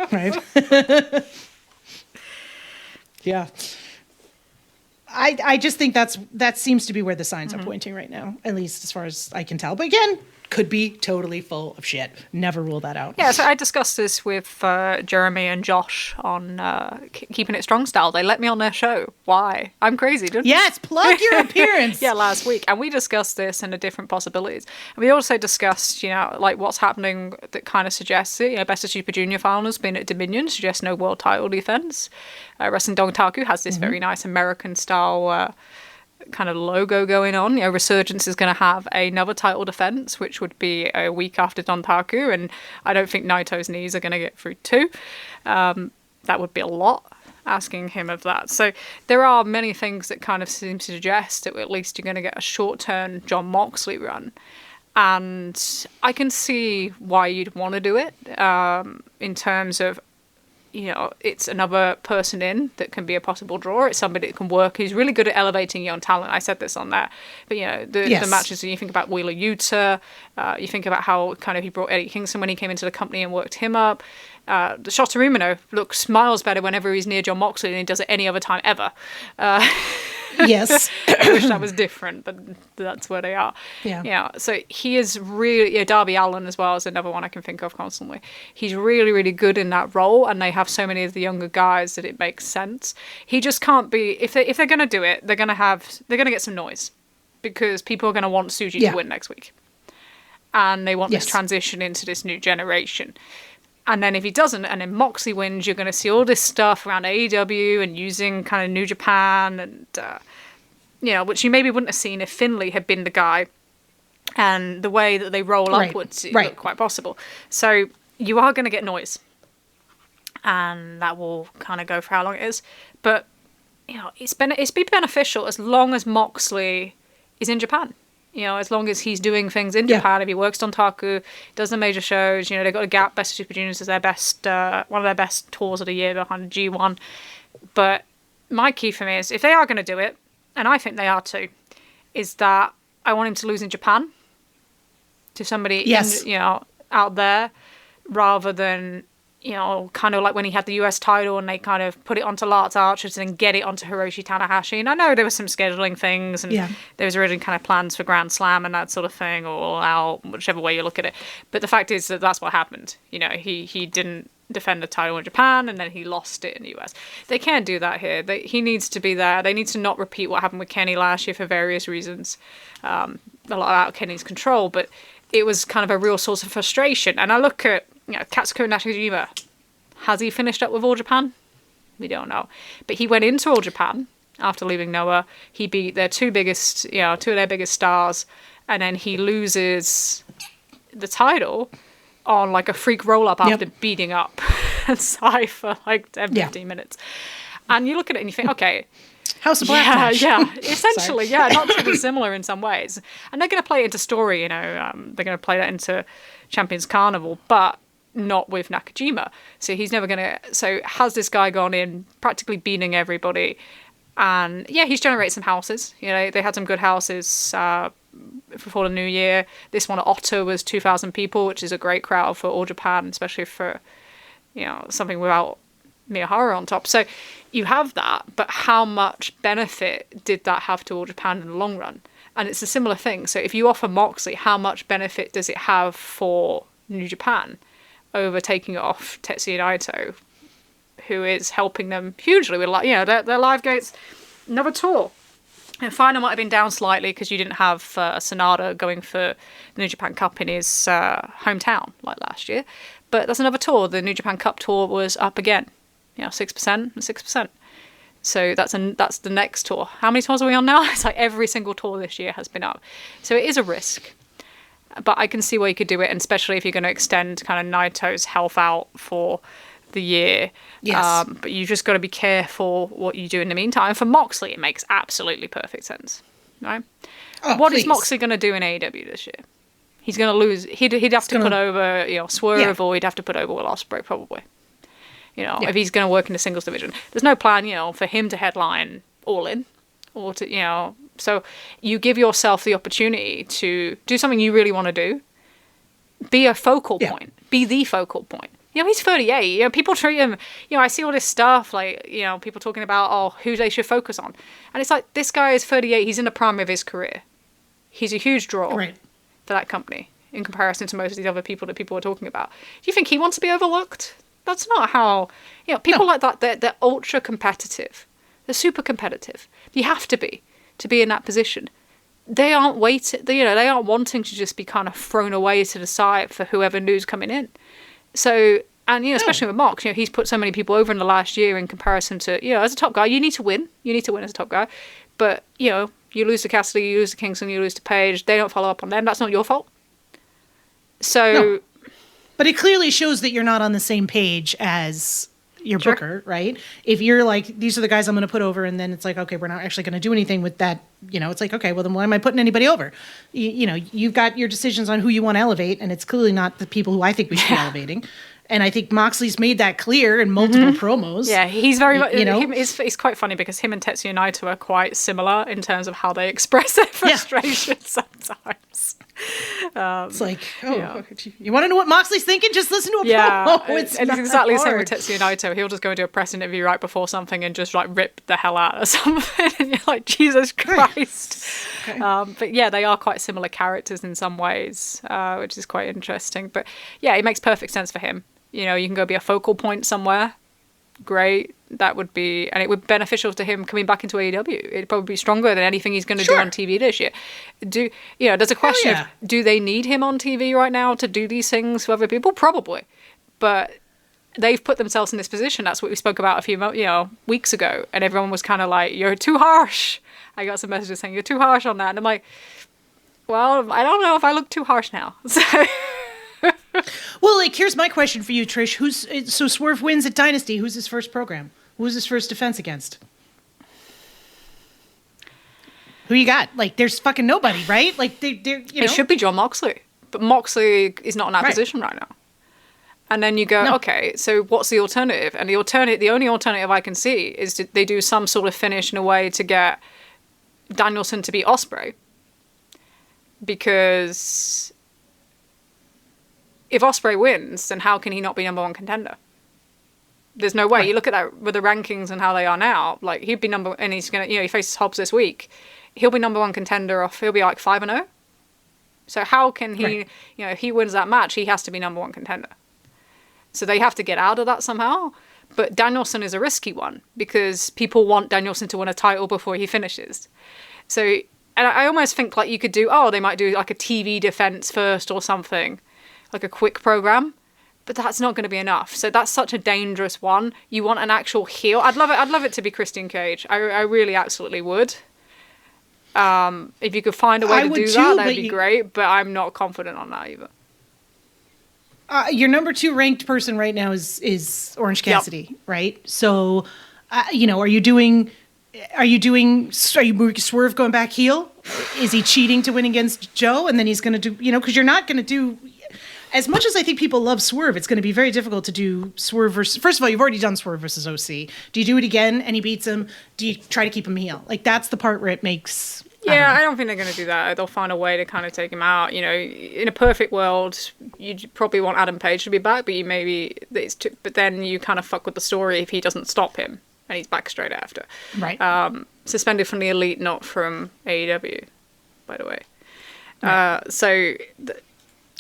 right. Yeah. I just think that seems to be where the signs are pointing right now, at least as far as I can tell. But again, could be totally full of shit. Never rule that out. Yeah, so I discussed this with Jeremy and Josh on Keeping It Strong Style. They let me on their show. Why? I'm crazy, didn't I? Yes, plug your appearance. Yeah, last week. And we discussed this and the different possibilities. And we also discussed, like what's happening that kind of suggests it. Best of Super Junior finals being at Dominion suggests no world title defense. Wrestling Dongtaku has this very nice American style kind of logo going on. Resurgence is going to have another title defense, which would be a week after Dontaku, and I don't think Naito's knees are going to get through too. That would be a lot, asking him of that. So there are many things that kind of seem to suggest that at least you're going to get a short-term Jon Moxley run. And I can see why you'd want to do it in terms of it's another person in that can be a possible draw. It's somebody that can work. He's really good at elevating young talent. I said this on there. But, the matches, you think about Wheeler Yuta, you think about how kind of he brought Eddie Kingston when he came into the company and worked him up. The Shota Umino looks miles better whenever he's near Jon Moxley than he does at any other time ever. Yes. I wish that was different, but that's where they are. Yeah. So he is really, Darby Allin as well is another one I can think of constantly. He's really, really good in that role, and they have so many of the younger guys that it makes sense. He just can't be, if they're going to do it, they're going to get some noise because people are going to want Tsuji to win next week. And they want this transition into this new generation. And then if he doesn't, and then Moxley wins, you're going to see all this stuff around AEW and using kind of New Japan and, which you maybe wouldn't have seen if Finlay had been the guy. And the way that they roll upwards, it looked quite possible. So you are going to get noise. And that will kind of go for how long it is. But, it's been beneficial as long as Moxley is in Japan. As long as he's doing things in Japan, if he works on Taku, does the major shows, they've got a Gap Best of Super Juniors as their best, one of their best tours of the year behind G1. But my key for me is, if they are going to do it, and I think they are too, is that I want him to lose in Japan to somebody, out there, rather than you know, kind of like when he had the US title and they kind of put it onto Lance Archer to then get it onto Hiroshi Tanahashi. And I know there were some scheduling things and there was originally kind of plans for Grand Slam and that sort of thing, or All Out, whichever way you look at it. But the fact is that that's what happened. You know, he didn't defend the title in Japan and then he lost it in the US. They can't do that here. He needs to be there. They need to not repeat what happened with Kenny last year for various reasons. A lot out of Kenny's control, but it was kind of a real source of frustration. And I look at, you know, Katsuko Nakajima. Has he finished up with All Japan? We don't know. But he went into All Japan after leaving Noah. He beat their two of their biggest stars, and then he loses the title on like a freak roll-up after beating up Sai for like 10, 15 minutes. And you look at it and you think, okay, House of Black match. Essentially, not too dissimilar in some ways. And they're going to play it into story, you know, they're going to play that into Champions Carnival, but not with Nakajima. So he's never going to... So has this guy gone in, practically beating everybody? And yeah, he's generated some houses. You know, they had some good houses before the new year. This one at Otto was 2,000 people, which is a great crowd for All Japan, especially for, you know, something without Miyahara on top. So you have that, but how much benefit did that have to All Japan in the long run? And it's a similar thing. So if you offer Moxley, how much benefit does it have for New Japan over taking it off Tetsuya Naito, who is helping them hugely with, like, you know, their live gates, another tour. And Final might have been down slightly because you didn't have Sonata going for the New Japan Cup in his hometown like last year. But that's another tour. The New Japan Cup tour was up again. You know, 6% and 6%. So that's the next tour. How many tours are we on now? It's like every single tour this year has been up. So it is a risk. But I can see where you could do it, and especially if you're going to extend kind of Naito's health out for the year. Yes. But you just got to be careful what you do in the meantime. For Moxley, it makes absolutely perfect sense. Right? What is Moxley going to do in AEW this year? He's going to lose. He'd have to put over, you know, Swerve, or he'd have to put over Will Ospreay probably. You know, if he's going to work in the singles division. There's no plan, you know, for him to headline All In, or to, you know. So you give yourself the opportunity to do something you really want to do. Be a focal point. Be the focal point. You know, he's 38. You know, people treat him, you know, I see all this stuff, like, you know, people talking about, who they should focus on. And it's like, this guy is 38. He's in the prime of his career. He's a huge draw for that company in comparison to most of these other people that people are talking about. Do you think he wants to be overlooked? That's not how, you know, people like that, they're ultra competitive. They're super competitive. You have to be in that position. They aren't they aren't wanting to just be kind of thrown away to the side for whoever new's coming in. So, and, you know, especially with Mox, you know, he's put so many people over in the last year in comparison to, you know, as a top guy, you need to win. You need to win as a top guy. But, you know, you lose to Cassidy, you lose to Kingston, you lose to Page. They don't follow up on them. That's not your fault. So... No. But it clearly shows that you're not on the same page as your booker, right? If you're like, these are the guys I'm going to put over, and then it's like, okay, we're not actually going to do anything with that. You know, it's like, okay, well, then why am I putting anybody over? You know, you've got your decisions on who you want to elevate, and it's clearly not the people who I think we should be elevating. And I think Moxley's made that clear in multiple promos. Yeah, he's very much, you know, it's quite funny because him and Tetsuya Naito are quite similar in terms of how they express their frustration sometimes. It's like, you want to know what Moxley's thinking? Just listen to a promo. It's exactly the same with Tetsuya Naito. He'll just go into a press interview right before something and just like rip the hell out of something, and you're like, Jesus Christ. But yeah, they are quite similar characters in some ways, which is quite interesting. But yeah, it makes perfect sense for him. You know, you can go be a focal point somewhere. Great. That would be, and it would be beneficial to him coming back into AEW. It'd probably be stronger than anything he's going to do on TV this year. There's a question of, do they need him on TV right now to do these things for other people? Probably. But they've put themselves in this position. That's what we spoke about a few weeks ago. And everyone was kind of like, you're too harsh. I got some messages saying, you're too harsh on that. And I'm like, well, I don't know if I look too harsh now. So... Well, like, here's my question for you, Trish. So Swerve wins at Dynasty. Who's his first program? Who's his first defense against? Who you got? Like, there's fucking nobody, right? Like, it should be John Moxley, but Moxley is not in that position right now. And then you go, okay, so what's the alternative? And the only alternative I can see is they do some sort of finish in a way to get Danielson to beat Ospreay, because if Ospreay wins, then how can he not be number one contender? There's no way. Right. You look at that with the rankings and how they are now. Like he'd be and he's gonna, he faces Hobbs this week. He'll be number 1 contender off. He'll be like 5-0. So how can he? Right. If he wins that match, he has to be number 1 contender. So they have to get out of that somehow. But Danielson is a risky one because people want Danielson to win a title before he finishes. So, and I almost think like you could do, they might do like a TV defense first or something, like a quick program. But that's not going to be enough. So that's such a dangerous one. You want an actual heel. I'd love it to be Christian Cage. I really absolutely would. If you could find a way to do that, that'd be great. But I'm not confident on that either. Your number 2 ranked person right now is Orange Cassidy, right? So, are you Swerve going back heel? Is he cheating to win against Joe? And then he's going to do, because you're not going to do, as much as I think people love Swerve, it's going to be very difficult to do Swerve versus, first of all, you've already done Swerve versus OC. Do you do it again and he beats him? Do you try to keep him heel? Like, that's the part where it makes... I don't think they're going to do that. They'll find a way to kind of take him out. In a perfect world, you'd probably want Adam Page to be back, but but then you kind of fuck with the story if he doesn't stop him and he's back straight after. Right. Suspended from the Elite, not from AEW, by the way. Right.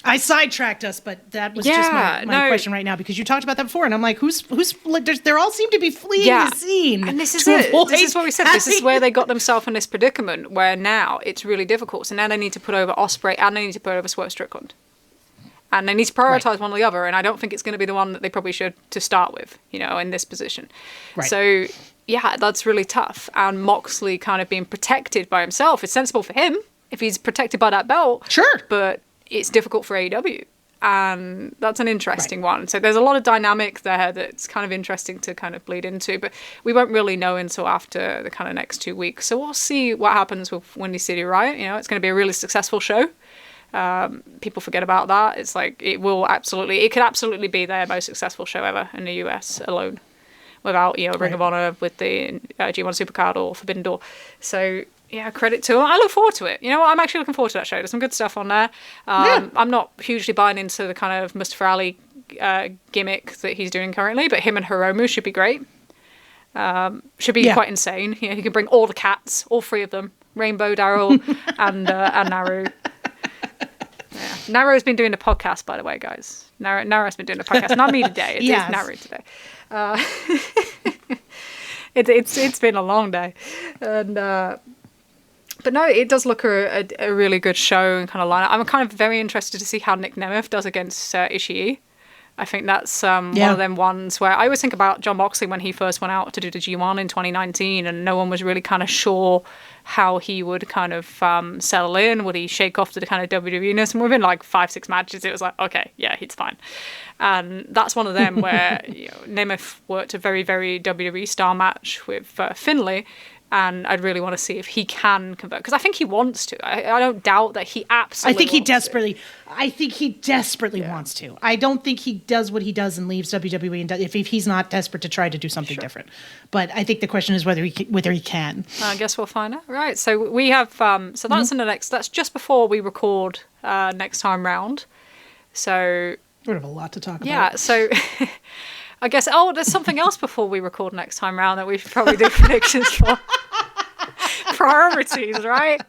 I sidetracked us, but that was just my question right now because you talked about that before, and I'm like, who's? They all seem to be fleeing the scene. And this is it. This is what we said. This is where they got themselves in this predicament where now it's really difficult. So now they need to put over Ospreay and they need to put over Swerve Strickland, and they need to prioritize one or the other. And I don't think it's going to be the one that they probably should to start with. In this position. Right. So that's really tough. And Moxley kind of being protected by himself is sensible for him if he's protected by that belt. Sure, but it's difficult for AEW, and that's an interesting one. So there's a lot of dynamic there that's kind of interesting to kind of bleed into, but we won't really know until after the kind of next 2 weeks. So we'll see what happens with Windy City Riot. It's going to be a really successful show. People forget about that. It's like it could absolutely be their most successful show ever in the US alone, without Ring of Honor with the G1 Supercard or Forbidden Door. So. Yeah, credit to him. I look forward to it. I'm actually looking forward to that show. There's some good stuff on there. I'm not hugely buying into the kind of Mustafa Ali gimmick that he's doing currently, but him and Hiromu should be great. Should be quite insane. He can bring all the cats, all 3 of them, Rainbow, Daryl, and Naru. Yeah. Naru's been doing the podcast, by the way, guys. Naru's been doing the podcast. Not me today. It's Naru today. It's been a long day, and. But no, it does look a really good show and kind of lineup. I'm kind of very interested to see how Nick Nemeth does against Ishii. I think that's one of them ones where I always think about Jon Moxley when he first went out to do the G1 in 2019, and no one was really kind of sure how he would kind of settle in. Would he shake off to the kind of WWE-ness? And within like 5-6 matches, it was like, okay, yeah, he's fine. And that's one of them where Nemeth worked a very, very WWE style match with Finlay. And I'd really want to see if he can convert, because I think he wants to. I don't doubt that he absolutely. I think he desperately wants to. I don't think he does what he does and leaves WWE, and if he's not desperate to try to do something different. But I think the question is whether he can. I guess we'll find out. Right. So we have. So that's in the next. That's just before we record next time round. So we have a lot to talk about. Yeah. So. I guess, there's something else before we record next time round that we should probably do predictions for. Priorities, right?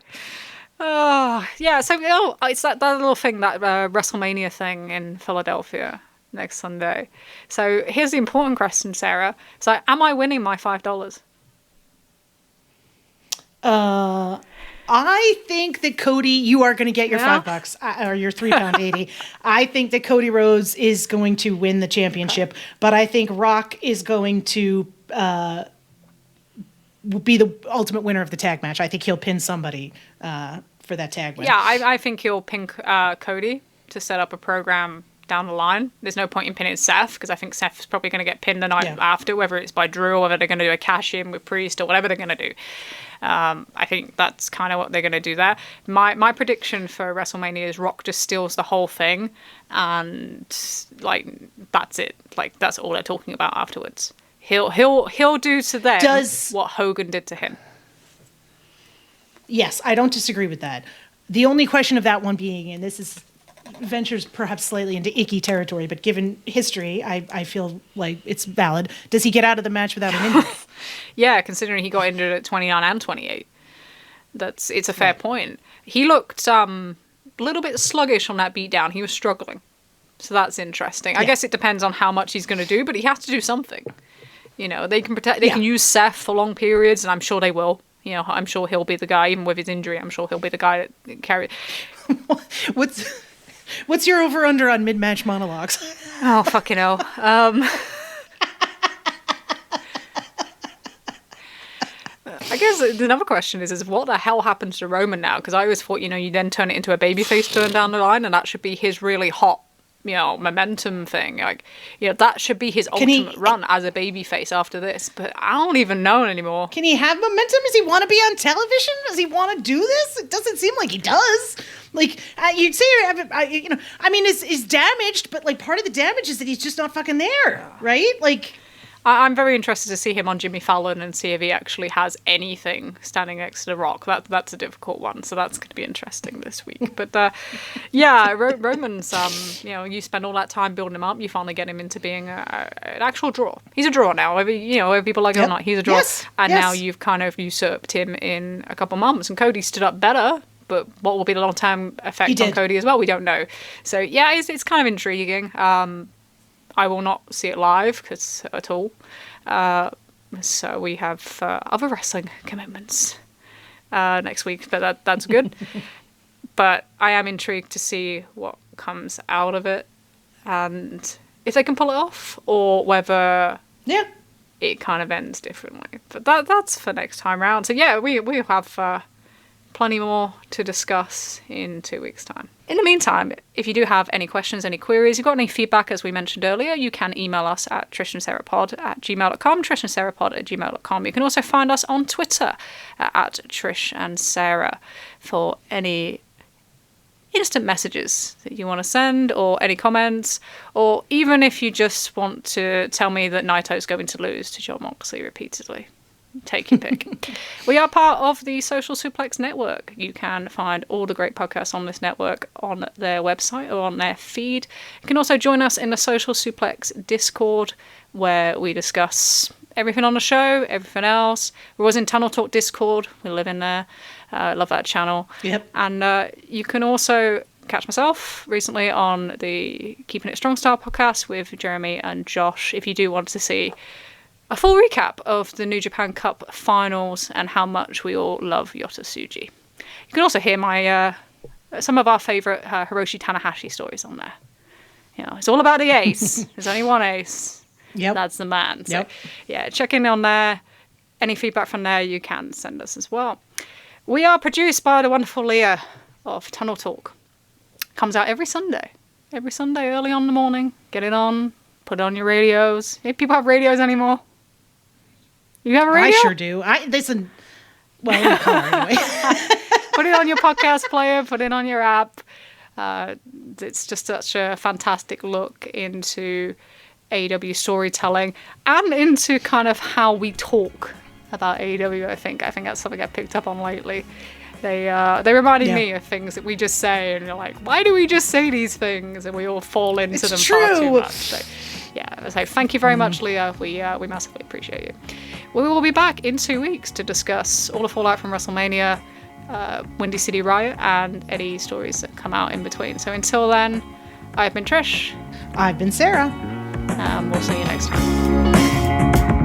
Oh, yeah. So, it's that little thing, that WrestleMania thing in Philadelphia next Sunday. So, here's the important question, Sarah. So, am I winning my $5? I think that Cody, you are going to get your $5 or your £3.80. I think that Cody Rhodes is going to win the championship, but I think Rock is going to be the ultimate winner of the tag match. I think he'll pin somebody for that tag win. Yeah, I think he'll pin Cody to set up a program down the line. There's no point in pinning Seth, because I think Seth's probably going to get pinned the night after, whether it's by Drew or whether they're going to do a cash-in with Priest or whatever they're going to do. I think that's kind of what they're going to do there. My prediction for WrestleMania is Rock just steals the whole thing, and like that's it. Like that's all they're talking about afterwards. He'll do to them what Hogan did to him. Yes, I don't disagree with that. The only question of that one being, and this is ventures perhaps slightly into icky territory, but given history, I feel like it's valid. Does he get out of the match without an injury? Yeah, considering he got injured at 29 and 28. It's a fair point. He looked a little bit sluggish on that beatdown. He was struggling. So that's interesting. I guess it depends on how much he's going to do, but he has to do something. You know, they can can use Seth for long periods, and I'm sure they will. You know, I'm sure he'll be the guy, even with his injury. I'm sure he'll be the guy that carries. What's your over/under on mid-match monologues? Oh, fucking hell. I guess another question is what the hell happens to Roman now? Because I always thought, you then turn it into a babyface turn down the line, and that should be his really hot, momentum thing. Like, that should be his ultimate run as a babyface after this. But I don't even know anymore. Can he have momentum? Does he want to be on television? Does he want to do this? It doesn't seem like he does. Like, you'd say, he's damaged, but like part of the damage is that he's just not fucking there, right? Like, I'm very interested to see him on Jimmy Fallon and see if he actually has anything standing next to The Rock. That's a difficult one, so that's going to be interesting this week. But Roman's, you spend all that time building him up, you finally get him into being an actual draw. He's a draw now, whether people like it or not, he's a draw. Yes. And now you've kind of usurped him in a couple months, and Cody stood up better. But what will be the long-term effect on Cody as well, we don't know. So yeah, it's kind of intriguing. I will not see it live at all. So we have other wrestling commitments next week, but that's good. But I am intrigued to see what comes out of it and if they can pull it off or whether it kind of ends differently. But that's for next time round. So yeah, we have plenty more to discuss in 2 weeks' time. In the meantime, if you do have any questions, any queries, you've got any feedback, as we mentioned earlier, you can email us at trishandsarahpod@gmail.com, trishandsarahpod@gmail.com. You can also find us on Twitter at Trish and Sarah for any instant messages that you want to send or any comments, or even if you just want to tell me that Naito's going to lose to Jon Moxley repeatedly. Take your pick. We are part of the Social Suplex Network. You can find all the great podcasts on this network on their website or on their feed. You can also join us in the Social Suplex Discord, where we discuss everything on the show, everything else. We're always in Tunnel Talk Discord. We live in there. I love that channel. Yep. And you can also catch myself recently on the Keeping It Strong Style podcast with Jeremy and Josh, if you do want to see a full recap of the New Japan Cup finals and how much we all love Yota Tsuji. You can also hear my some of our favourite Hiroshi Tanahashi stories on there. It's all about the ace. There's only one ace. Yep. That's the man. So, yeah, check in on there. Any feedback from there you can send us as well. We are produced by the wonderful Leah of Tunnel Talk. Comes out every Sunday. Every Sunday early on in the morning. Get it on. Put it on your radios. Do people have radios anymore? You have a radio? I sure do. Listen. Well, in the car anyway. Put it on your podcast player. Put it on your app. It's just such a fantastic look into AEW storytelling and into kind of how we talk about AEW. I think that's something I've picked up on lately. They reminded me of things that we just say, and you're like, why do we just say these things? And we all fall into them far too much. So, yeah, so thank you very much, Leah. We massively appreciate you. We will be back in 2 weeks to discuss all the fallout from WrestleMania, Windy City Riot, and any stories that come out in between. So until then, I've been Trish. I've been Sarah. We'll see you next time.